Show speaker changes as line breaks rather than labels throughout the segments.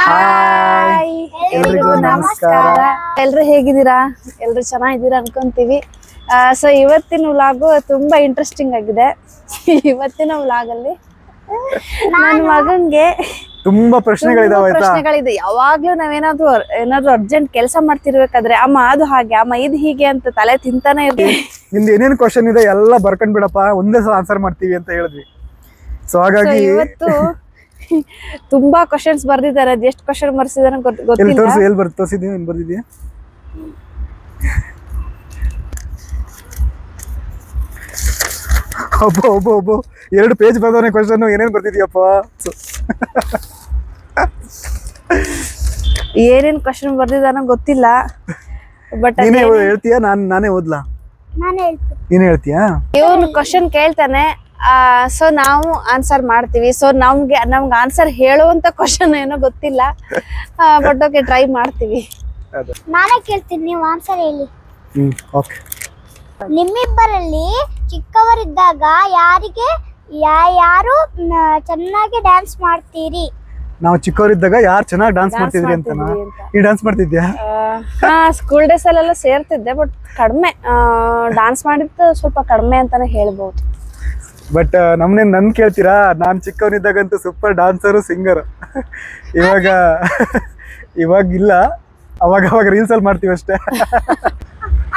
Hi ಎಲ್ರಿಗೂ ನಮಸ್ಕಾರ. ಎಲ್ರು ಹೇಗಿದ್ದೀರಾ? ಎಲ್ರು ಚೆನ್ನಾಗಿದ್ದೀರಾ ಅನ್ಕೊಂತೀವಿ. ಸೊ ಇವತ್ತಿನ ವ್ಲಾಗು ತುಂಬಾ ಇಂಟ್ರೆಸ್ಟಿಂಗ್ ಆಗಿದೆ. ಇವತ್ತಿನ ವ್ಲಾಗ್ ಅಲ್ಲಿ ನನ್ನ ಮಗನ್ಗೆ
ತುಂಬಾ ಪ್ರಶ್ನೆಗಳಿದೆ.
ಯಾವಾಗ್ಲೂ ಏನಾದ್ರು ಅರ್ಜೆಂಟ್ ಕೆಲಸ ಮಾಡ್ತಿರ್ಬೇಕಾದ್ರೆ ಅಮ್ಮ ಅದು ಹಾಗೆ ಅಮ್ಮ ಇದು ಹೀಗೆ ಅಂತ ತಲೆ ತಿಂತಾನೆ ಇರ್ತೀವಿ.
ನಿಮ್ದು ಏನೇನು ಕ್ವಶನ್ ಇದೆ ಎಲ್ಲ ಬರ್ಕೊಂಡ್ ಬಿಡಪ್ಪ, ಒಂದೇ ಸಲ ಆನ್ಸರ್ ಮಾಡ್ತೀವಿ ಅಂತ ಹೇಳಿದ್ವಿ. ಸೊ ಹಾಗಾಗಿ
ಇವತ್ತು ತುಂಬಾ ಕ್ವಶನ್ಸ್ ಬರ್ದಿದ್ದಾರೆ. ಅದು ಎಷ್ಟು ಕ್ವಶನ್ ಬರ್ಸಿದಾರೆ ಗೊತ್ತಿಲ್ಲ.
ತೋರಿಸಿದೀವಿ, ಏನ್ ಬರ್ದಿದ್ಯಾ? ಒಬ್ಬ 2 ಪೇಜ್ ಬರ್ದವನೇ ಕ್ವಶನ್. ಏನೇನ್ ಬರ್ದಿದ್ಯಪ್ಪ?
ಏನೇನ್ ಕ್ವಶನ್ ಬರ್ದಿದಾನ ಗೊತ್ತಿಲ್ಲ. ಬಟ್
ನೀನೇ ಹೇಳ್ತೀಯಾ? ನಾನೇ ಓದ್ಲಾ? ನೀನೇ ಹೇಳ್ತೀಯಾ?
ಇವನು ಕ್ವಶನ್ ಕೇಳ್ತಾನೆ, ಸೊ ನಾವು ಆನ್ಸರ್ ಮಾಡ್ತೀವಿ. ಸೊ ನಮ್ಗೆ ಆನ್ಸರ್ ಹೇಳುವಂತ ಕ್ವಶನ್ ಏನೋ ಗೊತ್ತಿಲ್ಲ, ಬಟ್ ಓಕೆ ಟ್ರೈ ಮಾಡ್ತೀವಿ.
ನಾನೇ ಕೇಳ್ತೀನಿ, ನೀವು ಆನ್ಸರ್ ಹೇಳಿ.
ಓಕೆ.
ನಿಮ್ಮಿಬ್ಬರಲ್ಲಿ ಚಿಕ್ಕವರಿದ್ದಾಗ ಯಾರು ಚೆನ್ನಾಗಿ ಡ್ಯಾನ್ಸ್ ಮಾಡ್ತೀರಿ?
ನಾವು ಚಿಕ್ಕವರಿದ್ದಾಗ ಯಾರು ಚೆನ್ನಾಗಿ ಡ್ಯಾನ್ಸ್ ಮಾಡ್ತಿದ್ರಿ ಅಂತ. ಈ ಡ್ಯಾನ್ಸ್ ಮಾಡ್ತಿದ್ಯಾ?
ಸ್ಕೂಲ್ ಡೇಸ್ ಅಲ್ಲೆಲ್ಲ ಸೇರ್ತಿದ್ದೆ, ಬಟ್ ಕಡಿಮೆ ಡ್ಯಾನ್ಸ್ ಮಾಡಿದ್ದು, ಸ್ವಲ್ಪ ಕಡಿಮೆ ಅಂತಾನೆ ಹೇಳ್ಬಹುದು.
ಬಟ್ ನನ್ ಕೇಳ್ತೀರಾ? ನಾನ್ ಚಿಕ್ಕವನಿದ್ದಾಗಂತೂ ಸೂಪರ್ ಡಾನ್ಸರು, ಸಿಂಗರ್. ಇವಾಗಿಲ್ಲ, ಅವಾಗ ರೀಲ್ಸ್ ಅಲ್ಲಿ ಮಾಡ್ತೀವಿ ಅಷ್ಟೇ.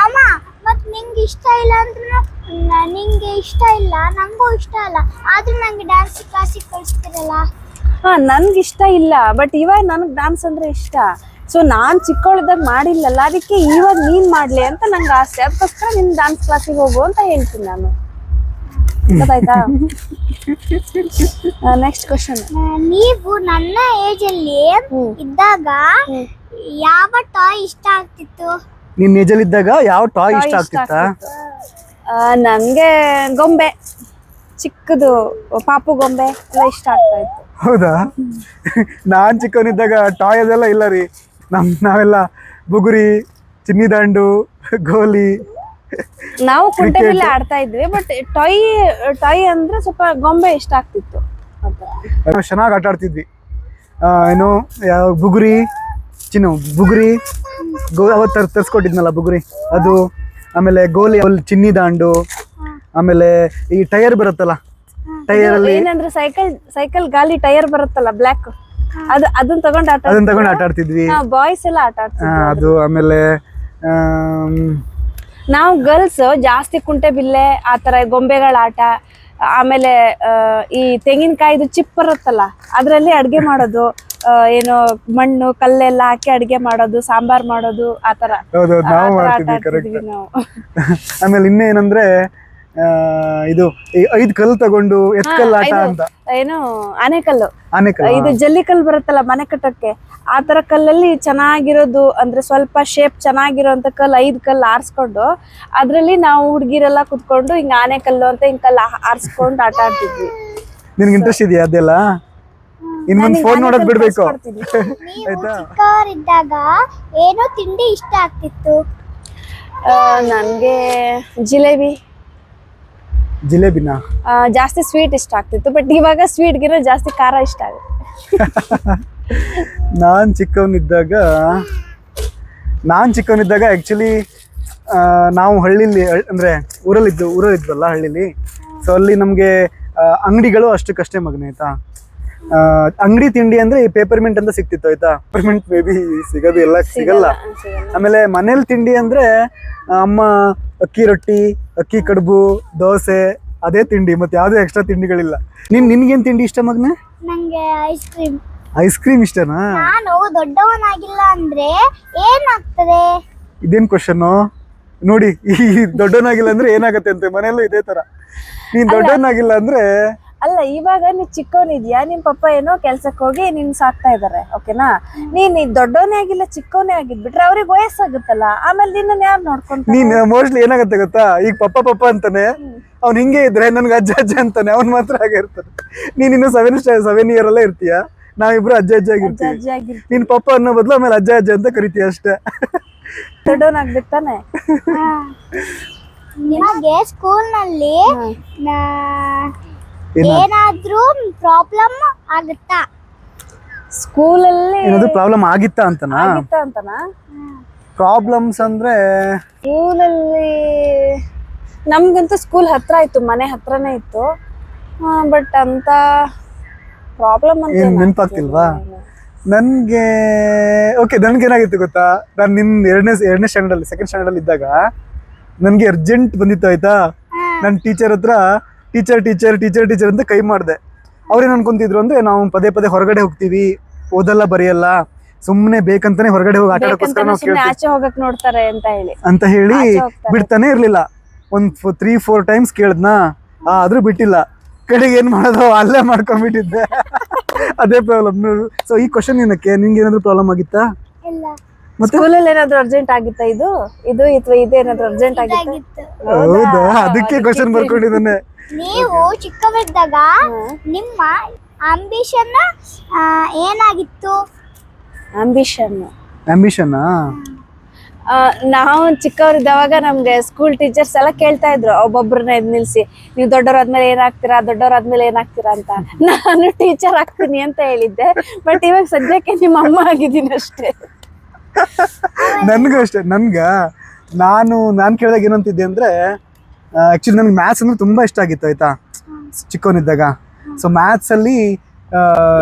ಅಮ್ಮ, ಮತ್ ನಿಂಗೆ ಇಷ್ಟ ಇಲ್ಲ ಅಂದ್ರೆ ನಿಂಗೆ ಇಷ್ಟ ಇಲ್ಲ, ನಂಗೂ ಇಷ್ಟ ಇಲ್ಲ, ಆದ್ರೂ ನಂಗೆ ಡ್ಯಾನ್ಸ್ ಕ್ಲಾಸಿಗೆ ಕಳಿಸ್ತಿರಲ್ಲ.
ನನ್ಗೆ ಇಷ್ಟ ಇಲ್ಲ, ಬಟ್ ಇವಾಗ ನನಗೆ ಡ್ಯಾನ್ಸ್ ಅಂದ್ರೆ ಇಷ್ಟ. ಸೊ ನಾನ್ ಚಿಕ್ಕವಳಿದ್ದಾಗ ಮಾಡಿಲ್ಲಲ್ಲ, ಅದಕ್ಕೆ ಇವಾಗ ನೀನ್ ಮಾಡ್ಲಿ ಅಂತ ನಂಗೆ ಆಸೆ. ಅದಕ್ಕೋಸ್ಕರ ನಿನ್ ಡ್ಯಾನ್ಸ್ ಕ್ಲಾಸಿಗೆ ಹೋಗು ಅಂತ ಹೇಳ್ತೀನಿ ನಾನು. ಗೊತ್ತಾಯ್ತಾ? Next question.
ನೀವು ನನ್ನ ಏಜ್ ಅಲ್ಲಿ ಇದ್ದಾಗ ಯಾವ ಟಾಯ್ ಇಷ್ಟ ಆಗ್ತಿತ್ತು?
ನಿನ್ ಏಜ್ ಅಲ್ಲಿ ಇದ್ದಾಗ ಯಾವ ಟಾಯ್ ಇಷ್ಟ ಆಗ್ತಿತ್ತ?
ನನ್ಗೆ ಗೊಂಬೆ, ಚಿಕ್ಕದು ಪಾಪು ಗೊಂಬೆ ಎಲ್ಲ ಇಷ್ಟ ಆಗ್ತಾ ಇತ್ತು.
ಹೌದಾ? ನಾನ್ ಚಿಕ್ಕವನಿದ್ದಾಗ ಟಾಯ್ ಅದೆಲ್ಲ ಇಲ್ಲ ರೀ. ನಾವೆಲ್ಲ ಬುಗುರಿ, ಚಿನ್ನಿ ದಾಂಡು, ಗೋಲಿ,
ನಾವು ಕುಂಟೆಬಿಲ್ಲೆ ಆಡ್ತಾ ಇದ್ವಿ. ಬಟ್ ಟಾಯ್ ಅಂದ್ರೆ ಸ್ವಲ್ಪ ಗೊಂಬೆ ಇಷ್ಟ ಆಗ್ತಿತ್ತು.
ಚೆನ್ನಾಗಿ ಆಟ ಆಡ್ತಿದ್ವಿ. ಏನು ಬುಗುರಿ, ಬುಗುರಿ ಅವತ್ತು ತರ್ಸ್ಕೊಟ್ಟಿದ್ನಲ್ಲ ಬುಗುರಿ, ಅದು. ಆಮೇಲೆ ಗೋಲಿ, ಚಿನ್ನಿ ದಾಂಡು, ಆಮೇಲೆ ಈ ಟೈರ್ ಬರುತ್ತಲ್ಲ, ಟೈರ್ ಅಲ್ಲಿ
ಏನಂದ್ರೆ ಸೈಕಲ್ ಗಾಲಿ ಟೈರ್ ಬರುತ್ತಲ್ಲ ಬ್ಲಾಕ್, ಅದನ್ನ ತಗೊಂಡು ಆಟ
ಆಡ್ತಿದ್ವಿ.
ಬಾಯ್ಸ್ ಎಲ್ಲ ಆಟ ಆಡ್ತಿದ್ವಿ
ಅದು. ಆಮೇಲೆ
ನಾವು ಗರ್ಲ್ಸ್ ಜಾಸ್ತಿ ಕುಂಟೆಬಿಲ್ಲೆ, ಆತರ ಗೊಂಬೆಗಳ ಆಟ. ಆಮೇಲೆ ಈ ತೆಂಗಿನಕಾಯಿದು ಚಿಪ್ ಬರುತ್ತಲ್ಲ, ಅದ್ರಲ್ಲಿ ಅಡ್ಗೆ ಮಾಡೋದು, ಏನೋ ಮಣ್ಣು ಕಲ್ಲೆಲ್ಲ ಹಾಕಿ ಅಡ್ಗೆ ಮಾಡೋದು, ಸಾಂಬಾರ್ ಮಾಡೋದು, ಆತರ ಆಟ ಆಡ್ತಿದ್ವಿ ನಾವು.
ಆಮೇಲೆ ಇನ್ನೇನಂದ್ರೆ ಇದು 5 ಕಲ್ಲು ತಗೊಂಡು ಎತ್ಕಲ್ ಆಟ ಅಂತ.
ಏನು ಆನೆಕಲ್ಲು, ಇದು
ಆನೆಕಲ್ಲು.
ಜಲ್ಲಿ ಕಲ್ಲು ಬರುತ್ತಲ್ಲ ಮನೆ ಕಟ್ಟಕ್ಕೆ, ಆತರ ಕಲ್ಲಲ್ಲಿ ಚೆನ್ನಾಗಿರೋದು, ಅಂದ್ರೆ ಸ್ವಲ್ಪ ಶೇಪ್ ಚೆನ್ನಾಗಿರೋಂತ ಕಲ್ಲು 5 ಕಲ್ಲು ಆರಿಸ್ಕೊಂಡು, ಅದ್ರಲ್ಲಿ ನಾವು ಹುಡುಗಿರೆಲ್ಲ ಕುತ್ಕೊಂಡು ಹಿಂಗ ಆನೆಕಲ್ಲು ಅಂತ ಹಿಂಗ್ ಕಲ್ಲು ಆರಿಸ್ಕೊಂಡು ಆಟ ಆಡ್ತಿದ್ವಿ.
ನಿನ್ಗೆ ಇಂಟ್ರೆಸ್ಟ್ ಇದೆಯಾ ಅದೆಲ್ಲ? ಇನ್ನೊಂದು ಫೋನ್ ನೋಡೋದ್ ಬಿಡ್ಬೇಕು.
ನೀವು ಚಿಕ್ಕವರಿದ್ದಾಗ ಏನೋ ತಿಂಡಿ ಇಷ್ಟ ಆಗ್ತಿತ್ತು?
ನನ್ಗೆ
ಜಿಲೇಬಿನ
ಜಾಸ್ತಿ ಸ್ವೀಟ್ ಇಷ್ಟ ಆಗ್ತಿತ್ತು. ಬಟ್ ಇವಾಗ ಸ್ವೀಟ್ಗಿರೋ ಜಾಸ್ತಿ ಖಾರ ಇಷ್ಟ ಆಗುತ್ತೆ.
ನಾನ್ ಚಿಕ್ಕವನಿದ್ದಾಗ ಆಕ್ಚುಲಿ ನಾವು ಹಳ್ಳಿಲಿ, ಅಂದ್ರೆ ಊರಲ್ಲಿದ್ವಲ್ಲ ಹಳ್ಳಿಲಿ. ಸೊ ಅಲ್ಲಿ ನಮ್ಗೆ ಅಂಗಡಿಗಳು ಅಷ್ಟಕ್ಕಷ್ಟೇ ಮಗನೇ, ಆಯ್ತಾ. ಅಂಗಡಿ ತಿಂಡಿ ಅಂದ್ರೆ ಈ ಪೇಪರ್ಮೆಂಟ್ ಅಂತ ಸಿಕ್ತಿತ್ತು, ಆಯ್ತಾ. ಪೇಪರ್ಮೆಂಟ್ ಮೇ ಬಿ ಸಿಗೋದು, ಎಲ್ಲ ಸಿಗಲ್ಲ. ಆಮೇಲೆ ಮನೇಲಿ ತಿಂಡಿ ಅಂದ್ರೆ ಅಮ್ಮ ಅಕ್ಕಿ ರೊಟ್ಟಿ, ಅಕ್ಕಿ ಕಡುಬು, ದೋಸೆ, ಅದೇ ತಿಂಡಿ, ಮತ್ತೆ ಯಾವ್ದೇ ಎಕ್ಸ್ಟ್ರಾ ತಿಂಡಿಗಳಿಲ್ಲ. ನಿನ್ಗೇನ್ ತಿಂಡಿ ಇಷ್ಟ ಮಗನೇ?
ನಂಗೆ
ಐಸ್ ಕ್ರೀಮ್ ಇಷ್ಟನಾ?
ನಾನು ದೊಡ್ಡವನಾಗಿಲ್ಲ ಅಂದ್ರೆ ಏನಾಗ್ತದೆ?
ಇದೇನ್ ಕ್ವಶನ್ ನೋಡಿ. ಈ ದೊಡ್ಡವನಾಗಿಲ್ಲ ಅಂದ್ರೆ ಏನಾಗತ್ತೆ ಅಂತ ಮನೆಯಲ್ಲೂ ಇದೇ ತರ. ನೀನ್ ದೊಡ್ಡವನಾಗಿಲ್ಲ ಅಂದ್ರೆ
ಅಲ್ಲ, ಇವಾಗ ನೀ ಚಿಕ್ಕವನಿದ್ಯಾ, ನಿಮ್ ಪಪ್ಪ ಏನೋ ಕೆಲ್ಸಕ್ಕೆ ಹೋಗಿ ನಿನ್ ಸಾಕ್ತಾ ಇದಾರೆ, ಓಕೆನಾ. ನೀನ್ ದೊಡ್ಡವನೇ ಆಗಿಲ್ಲ, ಚಿಕ್ಕವನೇ ಆಗಿದ್ಬಿಟ್ರೆ ಅವ್ರಿಗೆ ವಯಸ್ಸಾಗುತ್ತಲ್ಲ, ಆಮೇಲೆ ನಿನ್ನ ಯಾರು ನೋಡ್ಕೊಂತ?
ನೀನ್ ಮೋಸ್ಟ್ಲಿ ಏನಾಗತ್ತೆ ಗೊತ್ತಾ, ಈಗ ಪಪ್ಪ ಅಂತಾನೆ, ಅವ್ನ್ ಹಿಂಗೆ ಇದ್ರೆ ನನ್ಗೆ ಅಜ್ಜ ಅಂತಾನೆ, ಅವ್ನ್ ಮಾತ್ರ ಹಾಗೆ ಇರ್ತಾನೆ. ನೀನ್ ಇನ್ನು 7 ಇಯರ್ ಅಲ್ಲೇ ಇರ್ತೀಯ, ನಾವಿಬ್ರು ಅಜ್ಜ ಆಗಿರ್ತೀವಿ. ನಿನ್ ಪಪ್ಪ ಅನ್ನೋ ಬದಲು ಆಮೇಲೆ ಅಜ್ಜ ಅಂತ ಕರಿತೀಯ ಅಷ್ಟೇ.
ದೊಡ್ಡವನಾಗ್ಬೇಕು ತಾನೆ.
ನಿಮಗೆ ಸ್ಕೂಲ್ನಲ್ಲಿ ಏನಾದ್ರೂ ಪ್ರಾಬ್ಲಮ್ ಆಗುತ್ತಾ?
ಸ್ಕೂಲಲ್ಲಿ
ಏನಾದ್ರು ಪ್ರಾಬ್ಲಮ್ ಆಗಿತ್ತಾ ಅಂತನಾ?
ಆಗಿತ್ತ ಅಂತನಾ?
ಪ್ರಾಬ್ಲಮ್ಸ್ ಅಂದ್ರೆ
ಸ್ಕೂಲಲ್ಲಿ ನಮ್ಗಂತೂ ಸ್ಕೂಲ್ ಹತ್ರ ಇತ್ತು, ಮನೆ ಹತ್ರನೇ ಇತ್ತು. ಬಟ್ ಅಂತ ಪ್ರಾಬ್ಲಮ್ ಅಂತ
ಏನ್ ನೆನಪಾಗ್ತಿಲ್ವಾ? ನನ್ಗೆ ಓಕೆ, ನನ್ಗೆ ಏನಾಗಿತ್ತು ಗೊತ್ತಾ, ನಾನು ಎರಡನೇ ಸ್ಟ್ಯಾಂಡರ್ಡ್ ಸೆಕೆಂಡ್ ಸ್ಟ್ಯಾಂಡರ್ಡ್ ಇದ್ದಾಗ ನನ್ಗೆ ಅರ್ಜೆಂಟ್ ಬಂದಿತ್ತು ಆಯ್ತಾ. ನನ್ನ ಟೀಚರ್ ಹತ್ರ ಟೀಚರ್ ಅಂತ ಕೈ ಮಾಡಿದೆ. ಅವ್ರೇನು ಅನ್ಕೊಂತಿದ್ರು ಅಂದ್ರೆ ನಾವು ಪದೇ ಪದೇ ಹೊರಗಡೆ ಹೋಗ್ತೀವಿ, ಓದಲ್ಲ ಬರೆಯಲ್ಲ, ಸುಮ್ಮನೆ ಬೇಕಂತಾನೆ ಹೊರಗಡೆ ಹೋಗಿ ಆಟ ಆಡೋಕ್ಕೋಸ್ಕರ ನಾವು
ಸುಮ್ನೆ ಆಚೆ ಹೋಗಕ್ ನೋಡ್ತಾರೆ
ಅಂತ ಹೇಳಿ
ಆಚೆ ಹೋಗ್ತಾರೆ.
ಬಿಡ್ತಾನೆ ಇರ್ಲಿಲ್ಲ. ಒಂದ್ 3-4 ಟೈಮ್ಸ್ ಕೇಳ್ದ್ನಾ, ಆದ್ರೂ ಬಿಟ್ಟಿಲ್ಲ. ಕಡೆಗೆ ಏನ್ ಮಾಡೋದು, ಅಲ್ಲೇ ಮಾಡ್ಕೊಂಡ್ಬಿಟ್ಟಿದ್ದೆ. ಅದೇ ಪ್ರಾಬ್ಲಮ್. ಸೊ ಈ ಕ್ವಶನ್ ಏನಕ್ಕೆ, ನಿಂಗೆ ಏನಾದ್ರು ಪ್ರಾಬ್ಲಮ್ ಆಗಿತ್ತಾ?
ಇಲ್ಲ
ಮತ್ತೆ
ಸ್ಕೂಲಲ್ಲಿ ಏನಾದ್ರು ಅರ್ಜೆಂಟ್ ಆಗಿತ್ತಾ? ಇದು ಇದೇನಾದ್ರು ಅರ್ಜೆಂಟ್ ಆಗಿತ್ತಾ?
ಇದಾಗಿತ್ತು.
ಹೌದಾ? ಅದಕ್ಕೆ ಕ್ವಶನ್ ಬರ್ಕೊಂಡಿದ್ದಾನೆ.
ನೀವು ಚಿಕ್ಕವರಿದ್ದಾಗ ನಿಮ್ಮ ಅಂಬಿಷನ್ ಏನಾಗಿತ್ತು?
ಆಂಬಿಷನ್ ನಾವು ಚಿಕ್ಕವರಿದ್ದವಾಗ ನಮ್ಗೆ ಸ್ಕೂಲ್ ಟೀಚರ್ಸ್ ಎಲ್ಲ ಕೇಳ್ತಾ ಇದ್ರು, ಒಬ್ಬೊಬ್ರನ್ನ ಎದ್ ನಿಲ್ಸಿ, ನೀವು ದೊಡ್ಡವರಾದ್ಮೇಲೆ ಏನಾಗ್ತೀರಾ ಅಂತ. ನಾನು ಟೀಚರ್ ಆಗ್ತೀನಿ ಅಂತ ಹೇಳಿದ್ದೆ. ಬಟ್ ಇವಾಗ ಸದ್ಯಕ್ಕೆ ನಿಮ್ಮ ಅಮ್ಮ ಆಗಿದ್ದೀನಿ ಅಷ್ಟೇ.
ನನ್ಗೂ ಅಷ್ಟೇ. ನಾನು ಕೇಳಿದಾಗ ಏನಂತಿದ್ದೆ ಅಂದ್ರೆ, ಆಕ್ಚುಲಿ ನನ್ಗೆ ಮ್ಯಾಥ್ಸ್ ಅಂದ್ರೆ ತುಂಬಾ ಇಷ್ಟ ಆಗಿತ್ತು ಆಯ್ತಾ, ಚಿಕ್ಕವನಿದ್ದಾಗ. ಸೊ ಮ್ಯಾಥ್ಸ್ ಅಲ್ಲಿ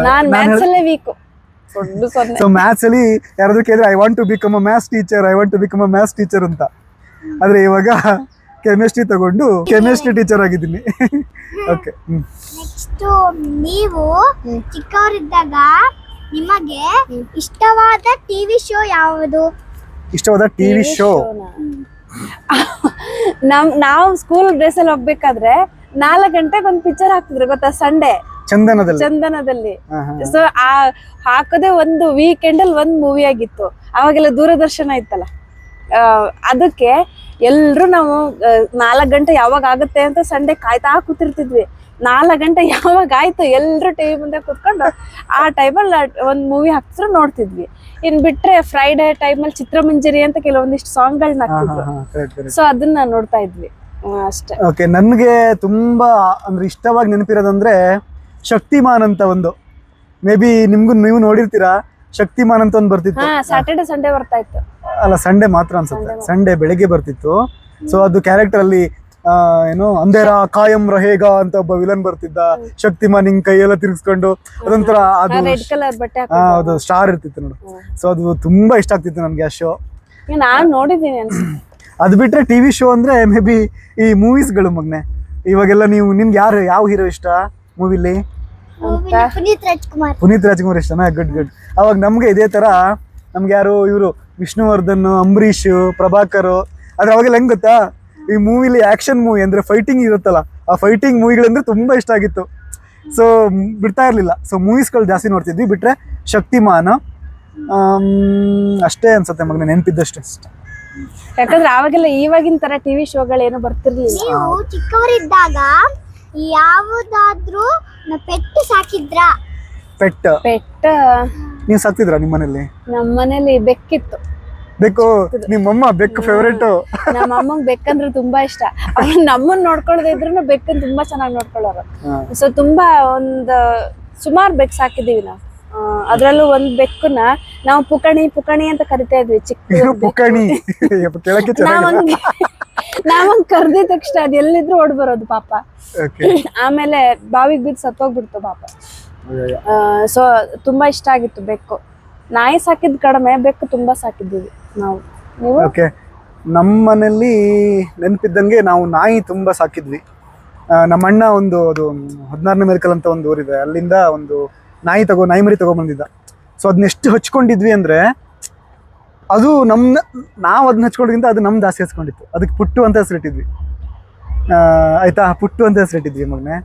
ನಾನ್ ಮ್ಯಾಥ್ಸ್ ಅಲ್ಲೇ ವೀಕು.
ಸೊ ಮ್ಯಾಥ್ಸ್ ಅಲ್ಲಿ ಯಾರಾದ್ರೂ ಕೇಳಿದ್ರೆ I want to become a maths teacher ಅಂತ. ಆದ್ರೆ ಇವಾಗ ಕೆಮಿಸ್ಟ್ರಿ ತಗೊಂಡು ಕೆಮಿಸ್ಟ್ರಿ ಟೀಚರ್ ಆಗಿದ್ದೀನಿ. ಓಕೆ.
ನೆಕ್ಸ್ಟ್, ನೀವು ಚಿಕ್ಕವರಿದ್ದಾಗ ನಿಮಗೆ ಇಷ್ಟವಾದ ಟಿವಿ ಶೋ ಯಾವುದು?
ಇಷ್ಟವಾದ ಟಿವಿ ಶೋ
ನಾವು ಸ್ಕೂಲ್ ಡ್ರೆಸ್ ಅಲ್ಲಿ ಹೋಗ್ಬೇಕಾದ್ರೆ 4 ಗಂಟೆಗೆ ಒಂದು ಪಿಕ್ಚರ್ ಹಾಕ್ತಿದ್ರು ಗೊತ್ತಾ, ಸಂಡೇ ಚಂದನದಲ್ಲಿ. ಸೊ ಹಾಕದೆ ಒಂದು ವೀಕೆಂಡ್ ಅಲ್ಲಿ ಒಂದು ಮೂವಿ ಆಗಿತ್ತು. ಅವಾಗೆಲ್ಲ ದೂರದರ್ಶನ ಇತ್ತಲ್ಲ, ಅದಕ್ಕೆ ಎಲ್ರು ನಾವು 4 ಗಂಟೆ ಯಾವಾಗ ಆಗುತ್ತೆ ಅಂತ ಸಂಡೇ ಕಾಯ್ತಾ ಕೂತಿರ್ತಿದ್ವಿ. 4 ಗಂಟೆ ಯಾವಾಗ ಆಯ್ತು ಎಲ್ರು ಟಿವಿ ಮುಂದೆ ಕೂತ್ಕೊಂಡು ಆ ಟೈಮಲ್ಲಿ ಒಂದು ಮೂವಿ ಹಾಕ್ತಿದ್ರು, ನೋಡ್ತಿದ್ವಿ. ಇನ್ ಬಿಟ್ರೆ ಫ್ರೈಡೆ ಟೈಮಲ್ಲಿ ಚಿತ್ರಮಂಜರಿ ಅಂತ ಕೆಲವೊಂದಿಷ್ಟು ಸಾಂಗ್ಗಳನ್ನ ಹಾಕ್ತಿದ್ರು. ಸೊ ಅದನ್ನ ನೋಡ್ತಾ ಇದ್ವಿ ಅಷ್ಟೇ.
ಓಕೆ. ನನ್ಗೆ ತುಂಬಾ ಅಂದ್ರೆ ಇಷ್ಟವಾಗಿ ನೆನಪಿರೋದಂದ್ರೆ ಶಕ್ತಿಮಾನ್ ಅಂತ ಒಂದು, ಮೇ ಬಿ ನೀವು ನೋಡಿರ್ತೀರಾ. ಶಕ್ತಿಮಾನ್ ಅಂತ ಒಂದು ಬರ್ತಿತ್ತು.
ಸ್ಯಾಟರ್ಡೆ ಸಂಡೇ ಬರ್ತಾ ಇತ್ತು.
ಅಲ್ಲ, ಸಂಡೇ ಮಾತ್ರ ಅನ್ಸುತ್ತೆ. ಸಂಡೇ ಬೆಳಿಗ್ಗೆ ಬರ್ತಿತ್ತು. ಸೊ ಅದು ಕ್ಯಾರೆಕ್ಟರ್ ಅಲ್ಲಿ ಏನು ಅಂಧೇರ ಕಾಯಂ ರಹೇಗಾ ಅಂತ ಒಬ್ಬ ವಿಲನ್ ಬರ್ತಿದ್ದ. ಶಕ್ತಿಮಾನ್ ಹಿಂಗ್ ಕೈಯೆಲ್ಲ ತಿರ್ಗಿಸ್ಕೊಂಡು ಅದೊಂಥರ ಅದು
ರೆಡ್ ಕಲರ್ ಬಟ್ಟೆ
ಅದು ಸ್ಟಾರ್ ಇರ್ತಿತ್ತು ನೋಡು. ಸೊ ಅದು ತುಂಬಾ ಇಷ್ಟ ಆಗ್ತಿತ್ತು ನನ್ಗೆ ಆ ಶೋ.
ನಾನ್ ನೋಡಿದ್ದೀನಿ ಅನ್ಸುತ್ತೆ.
ಅದು ಬಿಟ್ರೆ ಟಿವಿ ಶೋ ಅಂದ್ರೆ ಮೇ ಬಿ ಈ ಮೂವೀಸ್ಗಳು ಮಗ್ನೆ. ಇವಾಗೆಲ್ಲ ನಿಮ್ಗೆ ಯಾವ ಹೀರೋ ಇಷ್ಟ ಮೂವಿಲಿ? ಪುನೀತ್ ರಾಜ್ಕುಮಾರ್ ಇಷ್ಟನಾ? ಗುಡ್. ಅವಾಗ ನಮ್ಗೆ ಇದೇ ತರ ನಮ್ಗೆ ಯಾರು ಇವರು ವಿಷ್ಣುವರ್ಧನ್, ಅಂಬರೀಷ್, ಪ್ರಭಾಕರ್. ಆದ್ರೆ ಅವಾಗೆಲ್ಲ ಹೆಂಗ್ ಗೊತ್ತಾ, ಈ ಮೂವಿಲಿ ಆಕ್ಷನ್ ಮೂವಿ ಅಂದ್ರೆ ಫೈಟಿಂಗ್ ಇರುತ್ತಲ್ಲ, ಆ ಫೈಟಿಂಗ್ ಮೂವಿಗಳಂದ್ರೆ ತುಂಬಾ ಇಷ್ಟ ಆಗಿತ್ತು. ಸೊ ಬಿಡ್ತಾ ಇರ್ಲಿಲ್ಲ. ಸೊ ಮೂವೀಸ್ಗಳು ಜಾಸ್ತಿ ನೋಡ್ತಿದ್ವಿ. ಬಿಟ್ರೆ ಶಕ್ತಿಮಾನ್ ಅಷ್ಟೇ ಅನ್ಸುತ್ತೆ ಮಗನ ನೆನಪಿದ್ದಷ್ಟು.
ಯಾಕಂದ್ರೆ ಅವಾಗೆಲ್ಲ ಇವಾಗಿನ ತರ ಟಿವಿ ಶೋಗಳೇನು ಬರ್ತಿರ್ಲಿಲ್ಲ.
ನೀವು ಚಿಕ್ಕವರಿದ್ದಾಗ ಯಾವುದಾದ್ರೂ ಪೆಟ್ಟು ಸಾಕಿದ್ರಾ?
ಪೆಟ್ ನೀವು ಸಾಕ್ತಿದ್ರಾ ನಿಮ್ಮ ಮನೇಲಿ?
ನಮ್ಮನೇಲಿ ಬೆಕ್ಕಿತ್ತು.
ಬೆಕ್ಕು? ನಿಮ್ಮಮ್ಮ ಬೆಕ್ಕು ಫೇವ್ರೇಟ್?
ನಮ್ಮ ಅಮ್ಮಂಗ್ ಬೆಕ್ಕಂದ್ರೆ ತುಂಬಾ ಇಷ್ಟ. ಅವ್ರು ನಮ್ಮನ್ನ ನೋಡ್ಕೊಳ್ಳದೆ ಇದ್ರು ಬೆಕ್ಕನ್ ತುಂಬಾ ಚೆನ್ನಾಗಿ ನೋಡ್ಕೊಳ್ಳೋರು. ಸೊ ತುಂಬಾ ಸುಮಾರು ಬೆಕ್ಕು ಸಾಕಿದೀವಿ ನಾವು. ಅದ್ರಲ್ಲೂ ಒಂದ್ ಬೆಕ್ಕನ್ನ ನಾವು ಪುಕಣಿ ಅಂತ ಕರಿತಾ ಇದ್ವಿ. ನಾವಂಗ್ ಕರ್ದಿದ ತಕ್ಷಣ ಅದ್ ಎಲ್ಲಿದ್ರು ಓಡ್ ಬರೋದು ಪಾಪ. ಆಮೇಲೆ ಬಾವಿಗೆ ಬಿದ್ದು ಸತ್ತೋಗ್ಬಿಡ್ತು ಪಾಪ. ಸೊ ತುಂಬಾ ಇಷ್ಟ ಆಗಿತ್ತು ಬೆಕ್ಕು. ನಾಯಿ ಸಾಕಿದ್ ಕಡಿಮೆ, ಬೆಕ್ಕು ತುಂಬಾ ಸಾಕಿದ್ದೀವಿ ನಾವು. ನೀವು?
ಓಕೆ. ನಮ್ಮ ಮನೇಲಿ ನೆನಪಿದ್ದಂಗೆ ನಾವು ನಾಯಿ ತುಂಬಾ ಸಾಕಿದ್ವಿ. ನಮ್ಮ ಅಣ್ಣ ಅದು 16ನೇ ಮೆರ್ಕಲ್ ಅಂತ ಒಂದು ಊರಿದೆ, ಅಲ್ಲಿಂದ ಒಂದು ನಾಯಿ ಮರಿ ತಗೊಂಡ್ಬಂದಿದ್ದ. ಸೊ ಅದನ್ನ ಎಷ್ಟು ಹಚ್ಕೊಂಡಿದ್ವಿ ಅಂದ್ರೆ, ಅದು ನಾವು ಅದನ್ನ ಹಚ್ಕೊಂಡಿದ್ಕಿಂತ ಅದು ನಮ್ ಜಾಸ್ತಿ ಹಚ್ಕೊಂಡಿತ್ತು. ಅದಕ್ಕೆ ಪುಟ್ಟು ಅಂತ ಹೆಸರಿಟ್ಟಿದ್ವಿ ಆಯ್ತಾ. ಪುಟ್ಟು ಅಂತ ಹೆಸರಿಟ್ಟಿದ್ವಿ ಮಗನೆ.